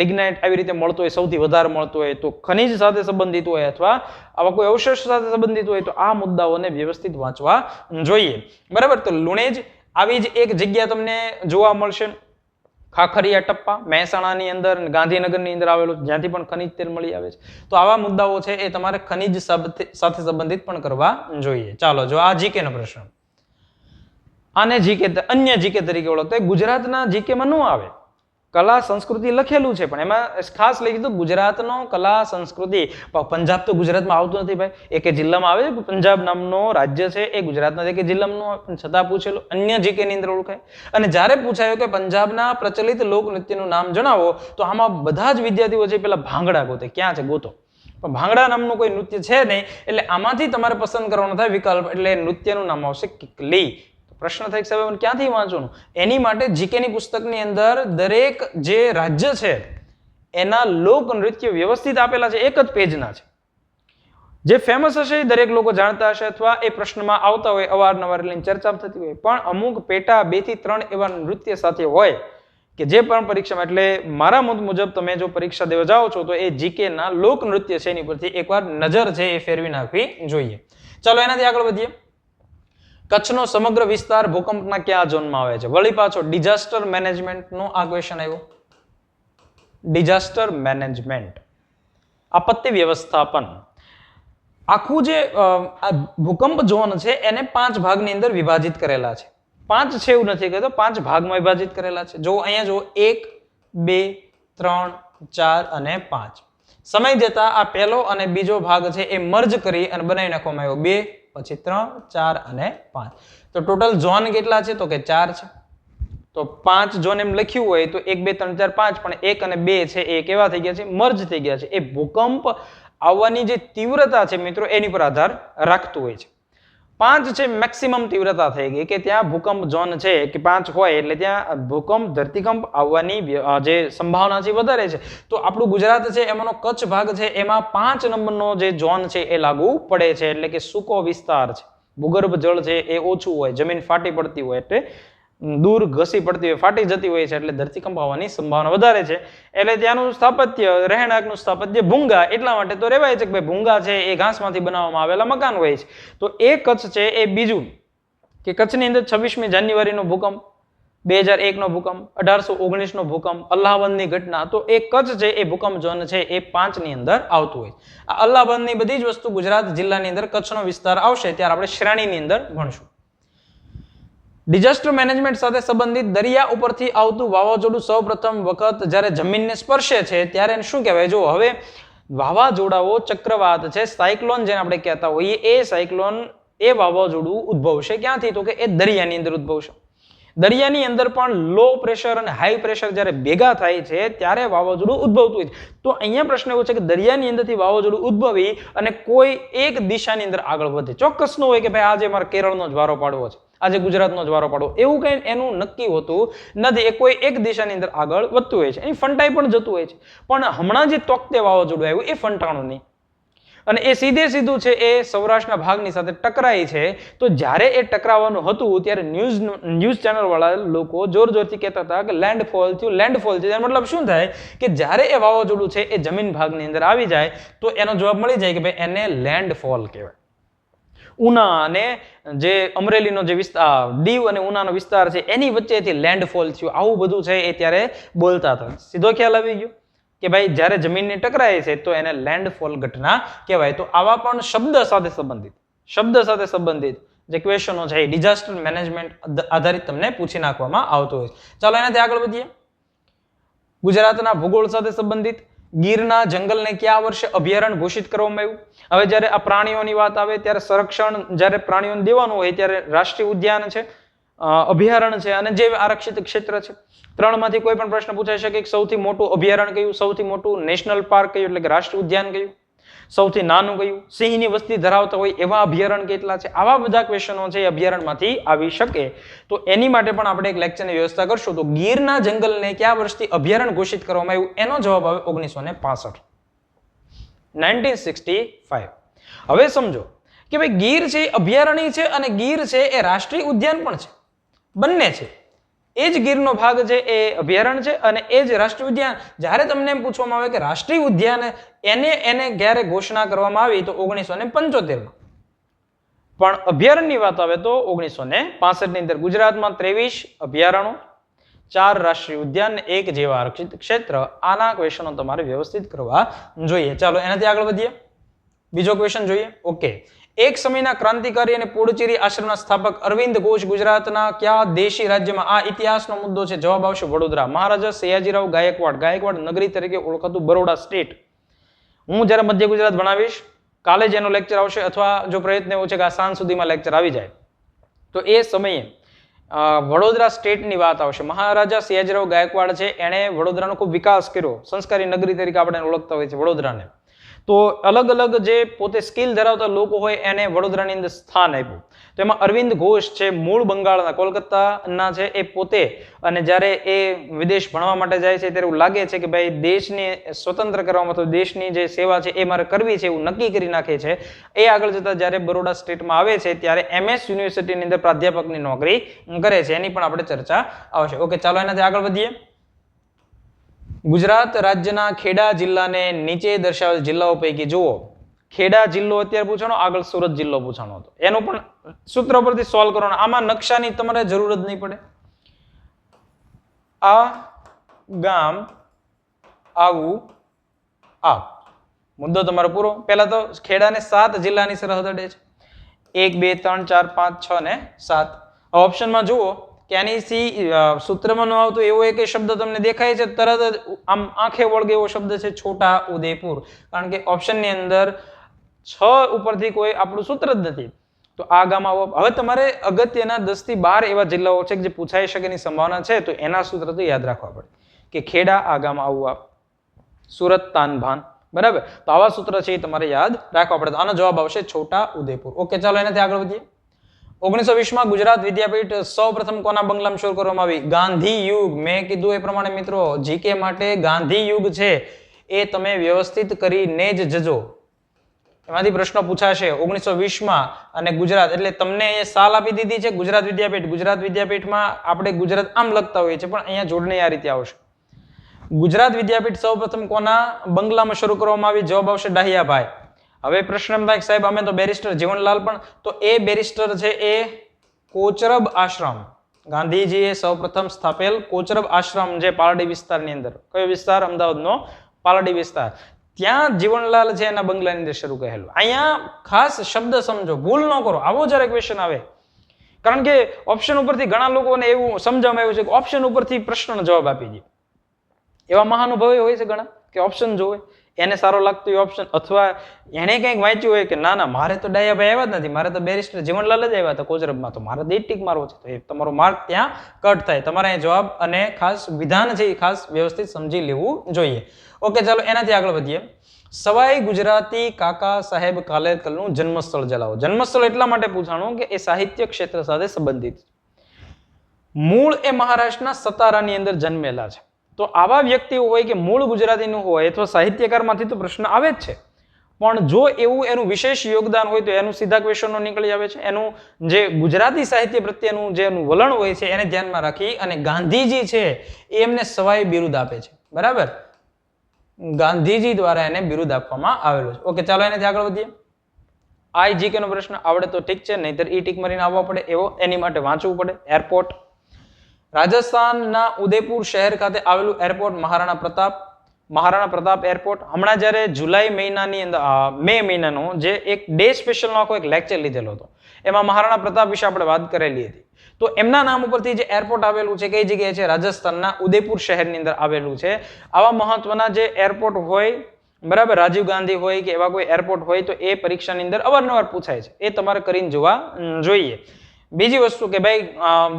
S1: લિગ્નાઇટ આવી રીતે મળતો હોય, સૌથી વધારે મળતો હોય, તો ખનિજ સાથે સંબંધિત હોય અથવા આવા કોઈ અવશેષ સાથે સંબંધિત હોય, તો આ મુદ્દાઓને વ્યવસ્થિત વાંચવા જોઈએ. બરાબર. તો લુણેજ આવી જ એક જગ્યા તમને જોવા મળશે. ખાખરિયા ટપ્પા મહેસાણાની અંદર, ગાંધીનગરની અંદર આવેલું, જ્યાંથી પણ ખનિજ તેલ મળી આવે છે. તો આવા મુદ્દાઓ છે એ તમારે ખનિજ સાથે સંબંધિત પણ કરવા જોઈએ. ચાલો જો આ જીકે નો પ્રશ્ન, આને જીકે અન્ય જીકે તરીકે ઓળખતા. ગુજરાતના જીકે માં ન આવે, કલા સંસ્કૃતિ લખેલું છે પણ એમાં ખાસ લઈ કીધું ગુજરાતનો કલા સંસ્કૃતિ. પંજાબ તો ગુજરાતમાં આવતું નથી ભાઈ, એક જિલ્લામાં આવે છે. પંજાબ નામનો રાજ્ય છે એ ગુજરાતના એક જિલ્લામાં પણ છતાં પૂછેલું, અન્ય જીકે ની અંદર ઓળખાય. અને જ્યારે પૂછાયું કે પંજાબના પ્રચલિત લોકનૃત્યનું નામ જણાવો, તો આમાં બધા જ વિદ્યાર્થીઓ છે પેલા ભાંગડા ગોતે, ક્યાં છે ગોતો. પણ ભાંગડા નામનું કોઈ નૃત્ય છે નહીં, એટલે આમાંથી તમારે પસંદ કરવાનો થાય વિકલ્પ, એટલે નૃત્યનું નામ આવશે કિકલી. પ્રશ્ન થાય કે સાહેબ ક્યાંથી વાંચવાનું? એની માટે જીકેની પુસ્તકની અંદર દરેક જે રાજ્ય છે એના લોક નૃત્ય વ્યવસ્થિત આપેલા છે, એક જ પેજના છે. જે ફેમસ હશે એ દરેક લોકો જાણતા હશે અથવા એ પ્રશ્નમાં આવતા હોય, અવારનવાર લઈને ચર્ચા થતી હોય. પણ અમુક પેટા 2 થી 3 એવા નૃત્ય સાથે હોય કે જે પણ પરીક્ષામાં, એટલે મારા મત મુજબ તમે જો પરીક્ષા દેવા જાઓ છો તો એ જીકે ના લોક નૃત્ય છે એની પરથી એકવાર નજર છે એ ફેરવી નાખવી જોઈએ. ચાલો એનાથી આગળ વધીએ. કચ્છનો સમગ્ર વિસ્તાર ભૂકંપના કયા ઝોનમાં આવે છે? વળી પાછો ડિઝાસ્ટર મેનેજમેન્ટ નો આ ક્વેશ્ચન આવ્યો. ડિઝાસ્ટર મેનેજમેન્ટ, આપત્તિ વ્યવસ્થાપન. આખું જે ભૂકંપ ઝોન છે એને 5 ભાગની અંદર વિભાજિત કરેલા છે. 5 છે એવું નથી કહેતો, 5 ભાગમાં વિભાજિત કરેલા છે. જો અહીંયા જો 1, 2, 3, 4 અને 5. સમય જતા આ પહેલો અને બીજો ભાગ છે એ મર્જ કરી અને બનાવી નાખવામાં આવ્યો. 2 પછી 3, 4 અને 5. તો ટોટલ ઝોન કેટલા છે? તો કે 4 છે. તો 5 ઝોન એમ લખ્યું હોય તો 1, 2, 3, 4, 5, પણ 1 અને 2 છે એ કેવા થઈ ગયા છે? મર્જ થઈ ગયા છે. એ ભૂકંપ આવવાની જે તીવ્રતા છે મિત્રો એની પર આધાર રાખતું હોય છે. 5 છે મેક્સિમમ તીવ્રતા થઈ ગઈ, કે ત્યાં ભૂકંપ ઝોન છે કે 5 હોય એટલે ત્યાં ભૂકંપ ધરતીકંપ આવવાની જે સંભાવના છે વધારે છે. તો આપણું ગુજરાત છે એમાંનો કચ્છ ભાગ છે એમાં 5 નંબરનો જે ઝોન છે એ લાગુ પડે છે. એટલે કે સૂકો વિસ્તાર છે, ભૂગર્ભ જળ છે એ ઓછું હોય, જમીન ફાટી પડતી હોય, એટલે દૂર ઘસી પડતી હોય, ફાટી જતી હોય છે, એટલે ધરતીકંપ આવવાની સંભાવના વધારે છે. એટલે ત્યાંનું સ્થાપત્ય, રહેણાંકનું સ્થાપત્ય ભૂંગા, એટલા માટે તો રહેવાય છે કે ભાઈ ભૂંગા છે એ ઘાસમાંથી બનાવવામાં આવેલા મકાન હોય છે. તો એ કચ્છ છે એ બીજું કે કચ્છની અંદર 26મી જાન્યુઆરીનો ભૂકંપ, 2001 નો ભૂકંપ, 1819 નો ભૂકંપ, અલ્હાબાદની ઘટના, તો એ કચ્છ છે એ ભૂકંપ ઝોન છે એ 5 ની અંદર આવતું હોય. આ અલ્હાબાદની બધી જ વસ્તુ ગુજરાત જિલ્લાની અંદર કચ્છનો વિસ્તાર આવશે ત્યારે આપણે શ્રેણીની અંદર ભણશું. ડિઝાસ્ટર મેનેજમેન્ટ સાથે સંબંધિત દરિયા ઉપરથી આવતું વાવાઝોડું સૌપ્રથમ વખત જ્યારે જમીનને સ્પર્શે છે ત્યારે એને શું કહેવાય? જો હવે વાવાઝોડાઓ ચક્રવાત છે, સાયક્લોન જેને આપણે કહેતા હોઈએ, એ સાયક્લોન એ વાવાઝોડું ઉદ્ભવશે ક્યાંથી? તો કે એ દરિયાની અંદર ઉદ્ભવશે. દરિયાની અંદર પણ લો પ્રેશર અને હાઈ પ્રેશર જ્યારે ભેગા થાય છે ત્યારે વાવાઝોડું ઉદ્ભવતું હોય છે. તો અહીંયા પ્રશ્ન એવો છે કે દરિયાની અંદરથી વાવાઝોડું ઉદ્ભવી અને કોઈ એક દિશાની અંદર આગળ વધે. ચોક્કસ ન હોય કે ભાઈ આજે મારે કેરળનો જ વારો પાડવો છે, આજે ગુજરાતનો જ વારો પાડવો, એવું કઈ એનું નક્કી હોતું નથી. એ કોઈ એક દિશાની અંદર આગળ વધતું હોય છે, એની ફંટાઈ પણ જતું હોય છે. પણ હમણાં જે તોકતે વાવાઝોડું આવ્યું એ ફંટાણું નહીં, અને એ સીધે સીધું છે એ સૌરાષ્ટ્રના ભાગની સાથે ટકરાય છે. તો જ્યારે એ ટકરાવાનું હતું ત્યારે ન્યૂઝ ચેનલ વાળા લોકો જોર જોરથી કહેતા હતા કે લેન્ડફોલ થયું, લેન્ડફોલ થયું. મતલબ શું થાય કે જ્યારે એ વાવાઝોડું છે એ જમીન ભાગની અંદર આવી જાય તો એનો જવાબ મળી જાય કે ભાઈ એને લેન્ડફોલ કહેવાય. ઉના અને જે અમરેલીનો જે વિસ્તાર, દીવ અને ઉનાનો વિસ્તાર છે એની વચ્ચેથી લેન્ડફોલ થયું, આવું બધું છે એ ત્યારે બોલતા હતા. સીધો ખ્યાલ આવી ગયો કે ભાઈ જ્યારે જમીનને ટકરાય છે તો એને લેન્ડફોલ ઘટના કહેવાય. તો આવા પણ શબ્દ સાથે સંબંધિત જે ક્વેશ્ચનો છે એ ડિઝાસ્ટર મેનેજમેન્ટ આધારિત તમને પૂછી નાખવામાં આવતો હોય. ચાલો એનાથી આગળ વધીએ. ગુજરાતના ભૂગોળ સાથે સંબંધિત ગીરના જંગલને કયા વર્ષે અભયારણ્ય ઘોષિત કરવામાં આવ્યું? હવે જ્યારે આ પ્રાણીઓની વાત આવે ત્યારે સંરક્ષણ જ્યારે પ્રાણીઓને દેવાનું હોય ત્યારે રાષ્ટ્રીય ઉદ્યાન છે, અભયારણ્ય છે અને જૈવ આરક્ષિત ક્ષેત્ર છે. 3 માંથી કોઈ પણ પ્રશ્ન પૂછાઈ શકે કે સૌથી મોટું અભયારણ્ય કયું, સૌથી મોટું નેશનલ પાર્ક કયું, એટલે કે રાષ્ટ્રીય ઉદ્યાન કયું? સૌથી નાનું કયું? સિંહની વસ્તી ધરાવતા હોય એવા અભયારણ્ય કેટલા છે? આવા બધા ક્વેશ્ચનો છે એ અભયારણ્યમાંથી આવી શકે. તો એની માટે પણ આપણે એક લેક્ચરની વ્યવસ્થા કરશું. તો ગીરના જંગલને કયા વર્ષથી અભયારણ્ય ઘોષિત કરવામાં આવ્યું? એનો જવાબ આવે 1965. 1965. હવે સમજો કે ભાઈ ગીર છે એ અભયારણ્ય છે અને ગીર છે એ રાષ્ટ્રીય ઉદ્યાન પણ છે. બંને છે. એ જ ગીરનો ભાગ છે એ અભયારણ્ય છે અને એ જ રાષ્ટ્રીય ઉદ્યાન. જ્યારે તમને એમ પૂછવામાં આવે કે રાષ્ટ્રીય ઉદ્યાન એને ક્યારે ઘોષણા કરવામાં આવી, તો 1975. પણ અભયારણ્યની વાત આવે તો 1965 ની અંદર ગુજરાતમાં 23 અભયારણ્યો, 4 રાષ્ટ્રીય ઉદ્યાન ને 1 જેવા આરક્ષિત ક્ષેત્ર. આના ક્વેશ્ચનો તમારે વ્યવસ્થિત કરવા જોઈએ. ચાલો એનાથી આગળ વધીએ. બીજો ક્વેશ્ચન જોઈએ. ઓકે, એક સમયના ક્રાંતિકારી અને પુડુચેરી આશ્રમના સ્થાપક અરવિંદ ઘોષ ગુજરાતના કયા દેશી રાજ્યમાં? આ ઇતિહાસનો મુદ્દો છે. જવાબ આવશે વડોદરા. મહારાજા સયાજીરાવ ગાયકવાડ નગરી તરીકે ઓળખાતું બરોડા સ્ટેટ. હું જ્યારે મધ્ય ગુજરાત ભણાવીશ, કાલે જ એનો લેક્ચર આવશે, અથવા જો પ્રયત્ન એવો છે કે આ સાંજ સુધીમાં લેક્ચર આવી જાય, તો એ સમયે વડોદરા સ્ટેટની વાત આવશે. મહારાજા સયાજીરાવ ગાયકવાડ છે, એણે વડોદરાનો ખૂબ વિકાસ કર્યો. સંસ્કારી નગરી તરીકે આપણે ઓળખતા હોય છે વડોદરાને. તો અલગ અલગ જે પોતે સ્કિલ ધરાવતા લોકો હોય એને વડોદરાની અંદર સ્થાન આપ્યું. તો એમાં અરવિંદ ઘોષ છે, મૂળ બંગાળના, કોલકાતાના છે એ પોતે, અને જ્યારે એ વિદેશ ભણવા માટે જાય છે ત્યારે એવું લાગે છે કે ભાઈ દેશને સ્વતંત્ર કરવામાં, તો દેશની જે સેવા છે એ મારે કરવી છે એવું નક્કી કરી નાખે છે. એ આગળ જતા જ્યારે બરોડા સ્ટેટમાં આવે છે ત્યારે MS યુનિવર્સિટીની અંદર પ્રાધ્યાપકની નોકરી કરે છે. એની પણ આપણે ચર્ચા આવશે. ઓકે, ચાલો એનાથી આગળ વધીએ. ગુજરાત રાજ્યના ખેડા જિલ્લાને નીચે દર્શાવેલ જિલ્લાઓ પૈકી જુઓ. ખેડા જિલ્લો અત્યારે પૂછાણો, આગળ સુરત જિલ્લો પૂછાણો હતો. એનું પણ સૂત્ર પરથી સોલ્વ કરવાનું. આમાં નકશાની તમારે જરૂર જ નહીં પડે. આ ગામ આવું આ મુદ્દો તમારો પૂરો. પહેલા તો ખેડાને 7 જિલ્લાની સરહદ અડે છે. 1 2 3 4 5 6 ને 7. ઓપ્શનમાં જુઓ કે આની સૂત્રમાં ન આવતો એવો એક શબ્દ તમને દેખાય છે, તરત જ આમ આંખે વળગે એવો શબ્દ છે છોટા ઉદેપુર. કારણ કે ઓપ્શનની અંદર 6 ઉપરથી કોઈ આપણું સૂત્ર જ નથી. તો આ ગામ આવો. હવે તમારે અગત્યના 10 થી 12 એવા જિલ્લાઓ છે કે જે પૂછાઈ શકે એની સંભાવના છે, તો એના સૂત્ર તો યાદ રાખવા પડે કે ખેડા આ ગામ આવું, સુરત તાનભાન. બરાબર, તો આવા સૂત્ર છે એ તમારે યાદ રાખવા પડે. આનો જવાબ આવશે છોટા ઉદેપુર. ઓકે, ચાલો એનાથી આગળ વધીએ. 1920 ગુજરાત વિદ્યાપીઠ સૌ પ્રથમ કોના બંગલામાં શરૂ કરવામાં આવી? ગાંધી યુગ. મેં કીધું એ પ્રમાણે મિત્રો, જીકે માટે ગાંધી યુગ છે એ તમે વ્યવસ્થિત કરીને જ જજો. એમાંથી પ્રશ્નો પૂછાશે 1920 અને ગુજરાત, એટલે તમને એ સાલ આપી દીધી છે ગુજરાત વિદ્યાપીઠ. ગુજરાત વિદ્યાપીઠમાં આપણે ગુજરાત આમ લખતા હોઈએ છીએ, પણ અહીંયા જોડણી આ રીતે આવશે. ગુજરાત વિદ્યાપીઠ સૌ પ્રથમ કોના બંગલામાં શરૂ કરવામાં આવી? જવાબ આવશે ડાહિયાભાઈ. હવે પ્રશ્ન એમ થાય સાહેબ અમે તો બેરિસ્ટર જીવનલાલ, પણ તો એ બેરિસ્ટર છે એ કોચરબ આશ્રમ, ગાંધીજીએ સૌપ્રથમ સ્થાપેલ કોચરબ આશ્રમ જે પાલડી વિસ્તારની અંદર, કયો વિસ્તાર? અમદાવાદનો પાલડી વિસ્તાર, ત્યાં જીવનલાલ છે એના બંગલાની અંદર શરૂ કહેલું. અહીંયા ખાસ શબ્દ સમજો, ભૂલ ન કરો. આવો જ્યારે ક્વેશ્ચન આવે, કારણ કે ઓપ્શન ઉપરથી ઘણા લોકોને એવું સમજવામાં આવ્યું છે કે ઓપ્શન ઉપરથી પ્રશ્નનો જવાબ આપી દે. એવા મહાનુભાવો હોય છે ઘણા કે ઓપ્શન જોવે, એને સારો લાગતો હોય ઓપ્શન, અથવા એને કંઈક વાંચ્યું હોય કે ના ના મારે તો ડાયાભાઈ આવ્યા જ નથી, મારે તો બેરિસ્ટર જીવનલાલ જ આવ્યા હતા કોચરબમાં, તો મારે 2 ટીક મારવો છે, તો એ તમારો માર્ક ત્યાં કટ થાય. તમારે અહીં જવાબ અને ખાસ વિધાન છે એ ખાસ વ્યવસ્થિત સમજી લેવું જોઈએ. ઓકે, ચાલો એનાથી આગળ વધીએ. સવાઈ ગુજરાતી કાકા સાહેબ કાલેલકરનું જન્મસ્થળ જણાવો. જન્મસ્થળ એટલા માટે પૂછાણું કે એ સાહિત્ય ક્ષેત્ર સાથે સંબંધિત. મૂળ એ મહારાષ્ટ્રના સતારાની અંદર જન્મેલા છે. તો આવા વ્યક્તિઓ હોય કે મૂળ ગુજરાતીનું હોય અથવા સાહિત્યકારમાંથી તો પ્રશ્ન આવે જ છે, પણ જો એવું એનું વિશેષ યોગદાન હોય તો એનું સીધા ક્વેશ્ચનો નીકળી આવે છે. એનું જે ગુજરાતી સાહિત્ય પ્રત્યેનું જે એનું વલણ હોય છે એને ધ્યાનમાં રાખી અને ગાંધીજી છે એ એમને સવાઈ બિરુદ આપે છે. બરાબર, ગાંધીજી દ્વારા એને બિરુદ આપવામાં આવેલું છે. ઓકે, ચાલો એનાથી આગળ વધીએ. આઈજીકે નો પ્રશ્ન આવડે તો ઠીક છે, નહીતર ઈ ટીક મારીને આવવા પડે એવો, એની માટે વાંચવું પડે. એરપોર્ટ, રાજસ્થાનના ઉદયપુર શહેર ખાતે આવેલું એરપોર્ટ મહારાણા પ્રતાપ એરપોર્ટ. હમણાં જ્યારે જુલાઈ મહિનાની અંદર મે મહિનાનો જે એક ડે સ્પેશિયલનો આખો એક લેક્ચર લીધેલો હતો, એમાં મહારાણા પ્રતાપ વિશે આપણે વાત કરેલી હતી. તો એમના નામ ઉપરથી જે એરપોર્ટ આવેલું છે કઈ જગ્યાએ છે? રાજસ્થાનના ઉદયપુર શહેરની અંદર આવેલું છે. આવા મહત્વના જે એરપોર્ટ હોય, બરાબર, રાજીવ ગાંધી હોય કે એવા કોઈ એરપોર્ટ હોય તો એ પરીક્ષાની અંદર અવારનવાર પૂછાય છે, એ તમારે કરીને જોવા જોઈએ. બીજી વસ્તુ કે ભાઈ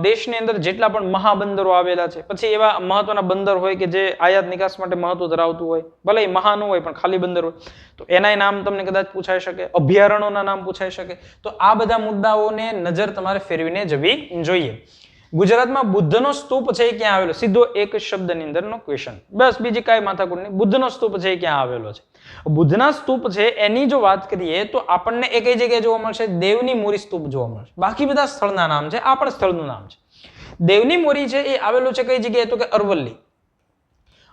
S1: દેશની અંદર જેટલા પણ મહાબંદરો આવેલા છે, પછી એવા મહત્વના બંદર હોય કે જે આયાત નિકાસ માટે મહત્વ ધરાવતું હોય, ભલે મહા ન હોય પણ ખાલી બંદર હોય, તો એના નામ તમને કદાચ પૂછાઈ શકે, અભયારણ્યોના નામ પૂછાઈ શકે. તો આ બધા મુદ્દાઓને નજર તમારે ફેરવીને જવી જોઈએ. ગુજરાતમાં બુદ્ધનો સ્તૂપ છે એ ક્યાં આવેલો? સીધો એક શબ્દની અંદરનો ક્વેશ્ચન, બસ બીજી કાંઈ માથાકૂટ નહીં. બુદ્ધનો સ્તૂપ છે એ ક્યાં આવેલો છે? બુદ્ધના સ્તૂપ છે એની જો વાત કરીએ તો આપણને એ કઈ જગ્યાએ જોવા મળશે? દેવની મોરી સ્તૂપ જોવા મળશે. બાકી બધા સ્થળના નામ છે, આ પણ સ્થળનું નામ છે. દેવની મોરી છે એ આવેલું છે કઈ જગ્યાએ? તો કે અરવલ્લી.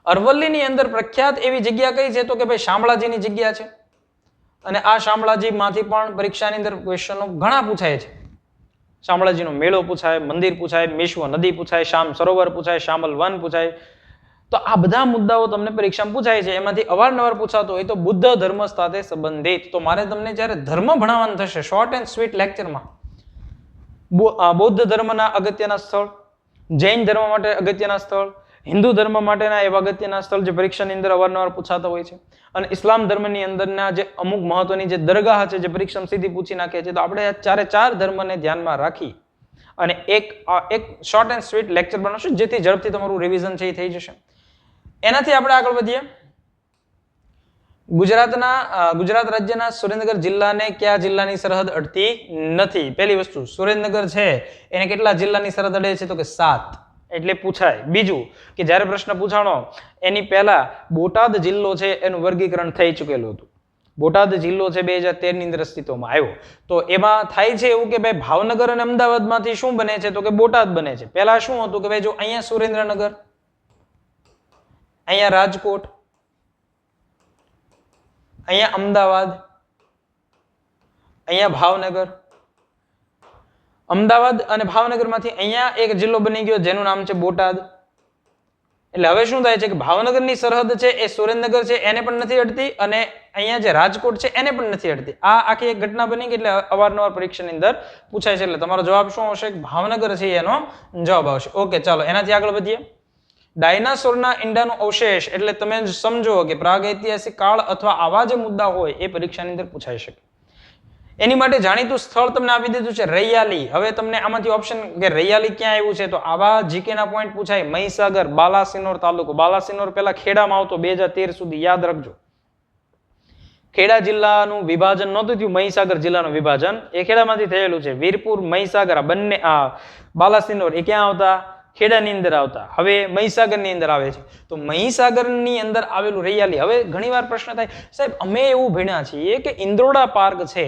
S1: અરવલ્લીની અંદર પ્રખ્યાત એવી જગ્યા કઈ છે? તો કે ભાઈ શામળાજીની જગ્યા છે. અને આ શામળાજીમાંથી પણ પરીક્ષાની અંદર ક્વેશ્ચનો ઘણા પૂછાય છે. શામળાજીનો મેળો પૂછાય, મંદિર પૂછાય, મેશ્વ નદી પૂછાય, શામ સરોવર પૂછાય, શામલ વન પૂછાય. તો આ બધા મુદ્દાઓ તમને પરીક્ષામાં પૂછાય છે. એમાંથી અવારનવાર પૂછાતો હોય તો બુદ્ધ ધર્મ સાથે સંબંધિત. તો મારે તમને જ્યારે ધર્મ ભણાવવાનું થશે શોર્ટ એન્ડ સ્વીટ લેક્ચરમાં, બૌદ્ધ ધર્મના અગત્યના સ્થળ, જૈન ધર્મ માટે અગત્યના સ્થળ, હિન્દુ ધર્મ માટેના એવા અગત્યના સ્થળ જે પરીક્ષાની અંદર અવારનવાર પૂછાતા હોય છે, અને ઇસ્લામ ધર્મની અંદરના જે અમુક મહત્વની જે દરગાહ છે જે પરીક્ષામાં સીધી પૂછી નાખે છે. તો આપણે આ ચારે ચાર ધર્મને ધ્યાનમાં રાખી અને એક શોર્ટ એન્ડ સ્વીટ લેક્ચર બનાવશું જેથી ઝડપથી તમારું રિવિઝન છે એ થઈ જશે. એનાથી આપણે આગળ વધીએ. ગુજરાત રાજ્યના સુરેન્દ્રનગર જિલ્લાને કયા જિલ્લાની સરહદ અડતી નથી? પહેલી વસ્તુ, સુરેન્દ્રનગર છે એને કેટલા જિલ્લાની સરહદ અડે છે? તો કે 7. એટલે પૂછાય. બીજું કે જ્યારે પ્રશ્ન પૂછાણો એની પહેલા બોટાદ જિલ્લો છે એનું વર્ગીકરણ થઈ ચૂકેલું હતું. બોટાદ જિલ્લો છે 2013 ની અંદર અસ્તિત્વમાં આવ્યો. તો એમાં થાય છે એવું કે ભાઈ ભાવનગર અને અમદાવાદમાંથી શું બને છે? તો કે બોટાદ બને છે. પહેલા શું હતું કે ભાઈ જો અહીંયા સુરેન્દ્રનગર, અહીંયા રાજકોટ, અહીંયા અમદાવાદ, અહીંયા ભાવનગર, અમદાવાદ અને ભાવનગરમાંથી અહીંયા એક જિલ્લો બની ગયો જેનું નામ છે બોટાદ. એટલે હવે શું થાય છે કે ભાવનગરની સરહદ છે એ સુરેન્દ્રનગર છે એને પણ નથી અડતી, અને અહીંયા જે રાજકોટ છે એને પણ નથી અડતી. આ આખી એક ઘટના બની ગઈ એટલે અવારનવાર પરીક્ષાની અંદર પૂછાય છે. એટલે તમારો જવાબ શું આવશે? ભાવનગર છે એનો જવાબ આવશે. ઓકે, ચાલો એનાથી આગળ વધીએ. ડાયનાસોરના ઈંડાનો અવશેષ એટલે તમે સમજો કે પ્રાગૈતિહાસિક કાળ અથવા આવા જે મુદ્દા હોય એ પરીક્ષાની અંદર પૂછાઈ શકે. એની માટે જાણીતું સ્થળ તમને આપી દીધું છે રૈયાલી. હવે તમને આમાંથી ઓપ્શન કે રૈયાલી ક્યાં આવ્યું છે? તો આવા જીકેના પોઈન્ટ પૂછાય. મહીસાગર, બાલાસિનોર તાલુકો. બાલાસિનોર પહેલા ખેડામાં આવતો 2013 સુધી, યાદ રાખજો. ખેડા જિલ્લાનું વિભાજન નહોતું થયું, મહીસાગર જિલ્લાનું વિભાજન એ ખેડામાંથી થયેલું છે. વીરપુર, મહીસાગર બંને બાલાસિનોર એ ક્યાં આવતા? ખેડાની અંદર આવતા. હવે મહીસાગરની અંદર આવે છે. તો મહીસાગરની અંદર આવેલું રૈયાલી. હવે ઘણીવાર પ્રશ્ન થાય, સાહેબ અમે એવું ભણ્યા છીએ કે ઇન્દ્રોડા પાર્ક છે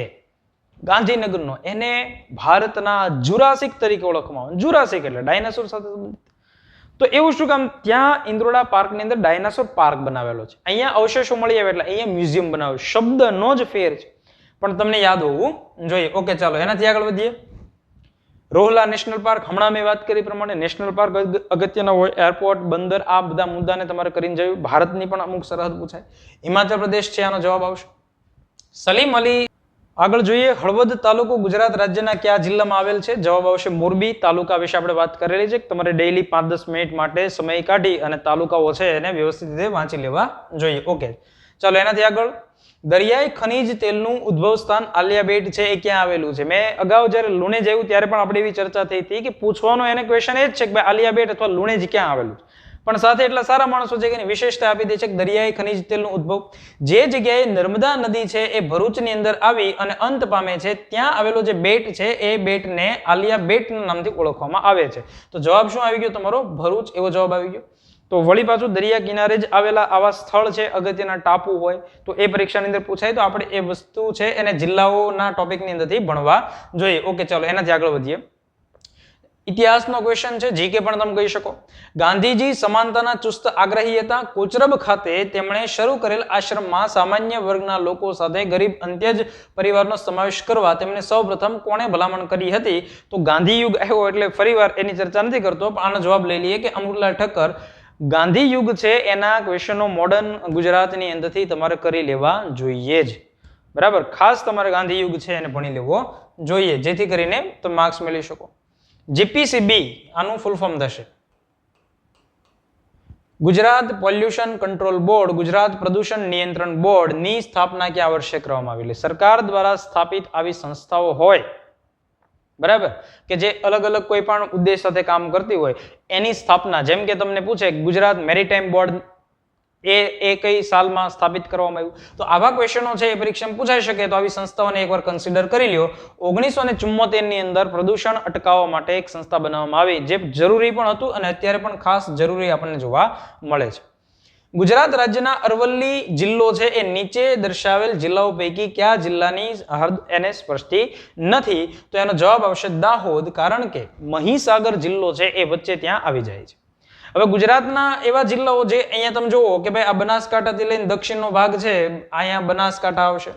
S1: ગાંધીનગરનો, એને ભારતના જુરાસિક તરીકે ઓળખવામાં આવે. જુરાસિક એટલે ડાયનાસોર સાથે સંબંધિત. તો એવું શું કામ ત્યાં ઇન્દ્રોડા પાર્કની અંદર ડાયનાસોર પાર્ક બનાવેલો છે? અહીંયા અવશેષો મળી આવે એટલે અહીંયા મ્યુઝિયમ બનાવ્યું. શબ્દનો જ ફેર છે પણ તમને યાદ હોવું જોઈએ. ઓકે, ચાલો એનાથી આગળ વધીએ. રોહલા નેશનલ પાર્ક, હમણાં મેં વાત કરી પ્રમાણે નેશનલ પાર્ક અગત્યના હોય, એરપોર્ટ, બંદર, આ બધા મુદ્દાને તમારે કરીને જવું. ભારતની પણ અમુક સરહદ પૂછાય. હિમાચલ પ્રદેશ છે, આનો જવાબ આવશે. સલીમ અલી. આગળ જોઈએ, હળવદ તાલુકો ગુજરાત રાજ્યના કયા જિલ્લામાં આવેલ છે? જવાબ આવશે મોરબી. તાલુકા વિશે આપણે વાત કરેલી છે. તમારે ડેઈલી 5-10 મિનિટ માટે સમય કાઢી અને તાલુકાઓ છે એને વ્યવસ્થિત રીતે વાંચી લેવા જોઈએ. ઓકે, ચાલો એનાથી આગળ. દરિયાઈ ખનીજ તેલનું ઉદ્ભવ સ્થાન આલિયા બેટ છે એ ક્યાં આવેલું છે? મેં અગાઉ જ્યારે લુણેજ આવ્યું ત્યારે પણ આપણે એવી ચર્ચા થઈ હતી કે પૂછવાનો એને ક્વેશ્ચન એ જ છે કે ભાઈ આલિયા બેટ અથવા લુણેજ ક્યાં આવેલું છે, પણ સાથે એટલા સારા માણસો છે કે એની વિશેષતા આપી દે છે કે દરિયાઈ ખનીજ તેલનું ઉદ્ભવ જે જગ્યાએ નર્મદા નદી છે એ ભરૂચની અંદર આવી અને અંત પામે છે ત્યાં આવેલો જે બેટ છે એ બેટને આલિયા બેટના નામથી ઓળખવામાં આવે છે. તો જવાબ શું આવી ગયો તમારો? ભરૂચ એવો જવાબ આવી ગયો. તો વળી પાછું દરિયા કિનારે જ આવેલા આવા સ્થળ છે, અગત્યના ટાપુ હોય તો એ પરીક્ષાની અંદર પૂછાય. તો આપણે એ વસ્તુ છે એને જિલ્લાઓના ટોપિકની અંદરથી ભણવા જોઈએ. ઓકે, ચાલો એનાથી આગળ વધીએ. ઇતિહાસનો ક્વેશ્ચન છે, જીકે પણ તમે કહી શકો. ગાંધીજી સમાનતાના ચુસ્ત આગ્રહી હતા. કોચરબ ખાતે તેમણે શરૂ કરેલ આશ્રમમાં સામાન્ય વર્ગના લોકો સાથે ગરીબ અંત્યજ પરિવારનો સમાવેશ કરવા તેમને સૌપ્રથમ કોણે ભલામણ કરી હતી? તો ગાંધી યુગ આવ્યો એટલે ફરીવાર એની ચર્ચા નથી કરતો, પણ આનો જવાબ લઈ લઈએ કે અમૃતલાલ ઠક્કર. ગાંધી યુગ છે એના ક્વેશ્ચનો મોડર્ન ગુજરાતની અંદરથી તમારે કરી લેવા જોઈએ જ. બરાબર, ખાસ તમારે ગાંધી યુગ છે એને ભણી લેવો જોઈએ જેથી કરીને તમે માર્ક્સ મેળવી શકો. જીપીસીબી આનું ફૂલ ફોર્મ થશે Gujarat pollution control board, Gujarat પ્રદૂષણ નિયંત્રણ બોર્ડ ની સ્થાપના કયા વર્ષે કરવામાં આવેલી? સરકાર દ્વારા સ્થાપિત આવી સંસ્થાઓ હોય બરાબર, કે જે અલગ અલગ કોઈ પણ ઉદ્દેશ સાથે કામ કરતી હોય એની સ્થાપના, જેમ કે તમને પૂછે ગુજરાત મેરીટાઈમ બોર્ડ એ કઈ સાલમાં સ્થાપિત કરવામાં આવ્યું, તો આવા ક્વેશ્ચનો છે એ પરીક્ષામાં પૂછાઈ શકે. તો આવી સંસ્થાઓને એકવાર કન્સિડર કરી લ્યો. 1974 ની અંદર પ્રદૂષણ અટકાવવા માટે એક સંસ્થા બનાવવામાં આવી, જે જરૂરી પણ હતું અને અત્યારે પણ ખાસ જરૂરી આપણને જોવા મળે છે. ગુજરાત રાજ્યના અરવલ્લી જિલ્લો છે એ નીચે દર્શાવેલ જિલ્લાઓ પૈકી કયા જિલ્લાની હદ એને સ્પર્શતી નથી? તો એનો જવાબ આવશે દાહોદ, કારણ કે મહીસાગર જિલ્લો છે એ વચ્ચે ત્યાં આવી જાય છે. હવે ગુજરાતના એવા જિલ્લાઓ જે અહીંયા તમે જુઓ કે ભાઈ આ બનાસકાંઠાથી લઈને દક્ષિણનો ભાગ છે, અહીંયા બનાસકાંઠા આવશે,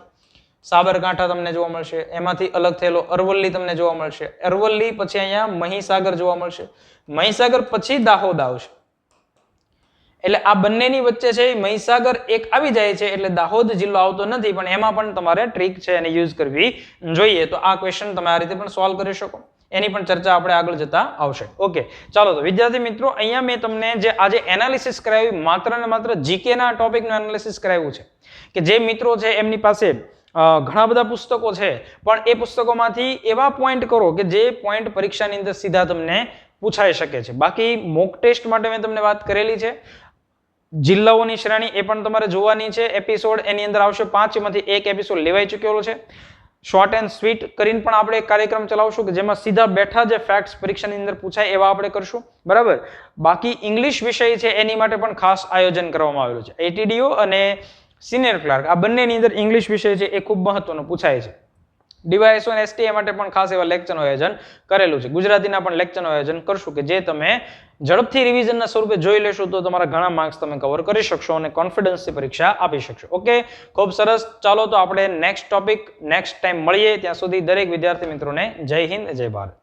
S1: સાબરકાંઠા તમને જોવા મળશે, એમાંથી અલગ થયેલો અરવલ્લી તમને જોવા મળશે, અરવલ્લી પછી અહીંયા મહીસાગર જોવા મળશે, મહીસાગર પછી દાહોદ આવશે. એટલે આ બંનેની વચ્ચે છે મહીસાગર એક આવી જાય છે, એટલે દાહોદ જિલ્લો આવતો નથી, પણ એમાં પણ તમારે ટ્રીક છે એને યુઝ કરવી જોઈએ. તો આ ક્વેશ્ચન તમે આ રીતે પણ સોલ્વ કરી શકો, એની પણ ચર્ચા આપણે આગળ જતા આવશે. ઓકે, ચાલો તો વિદ્યાર્થી મિત્રો, અહીંયા મેં તમને જે આજે એનાલિસિસ કરાવ્યું, માત્ર ને માત્ર જીકે ના ટોપિકનું એનાલિસિસ કરાવ્યું છે, કે જે મિત્રો છે એમની પાસે ઘણા બધા પુસ્તકો છે, પણ એ પુસ્તકોમાંથી એવા પોઈન્ટ કરો કે જે પોઈન્ટ પરીક્ષાની અંદર સીધા તમને પૂછાઈ શકે છે. બાકી મોક ટેસ્ટ માટે મેં તમને વાત કરેલી છે, જિલ્લાઓની શ્રેણી એ પણ તમારે જોવાની છે. એપિસોડ એની અંદર આવશે 5, એમાંથી એક એપિસોડ લેવાઈ ચૂકેલો છે. શોર્ટ એન્ડ સ્વીટ કરીને પણ આપણે એક કાર્યક્રમ ચલાવશું કે જેમાં સીધા બેઠા જે ફેક્ટ્સ પરીક્ષાની અંદર પૂછાય એવા આપણે કરશું. બરાબર, બાકી ઇંગ્લિશ વિષય છે એની માટે પણ ખાસ આયોજન કરવામાં આવેલું છે. એટીડીઓ અને સિનિયર ક્લાર્ક આ બંનેની અંદર ઇંગ્લિશ વિષય છે એ ખૂબ મહત્વનો પૂછાય છે. ડીવાયએસઓ અને એસટીએ માટે પણ ખાસ એવા લેક્ચરનું આયોજન કરેલું છે. ગુજરાતીના પણ લેક્ચરનું આયોજન કરશું કે જે તમે ઝડપથી રિવિઝનના સ્વરૂપે જોઈ લેશો તો તમારા ઘણા માર્ક્સ તમે કવર કરી શકશો અને કોન્ફિડન્સથી પરીક્ષા આપી શકશો. ઓકે, ખૂબ સરસ. ચાલો તો આપણે નેક્સ્ટ ટોપિક નેક્સ્ટ ટાઈમ મળીએ. ત્યાં સુધી દરેક વિદ્યાર્થી મિત્રોને જય હિન્દ, જય ભારત.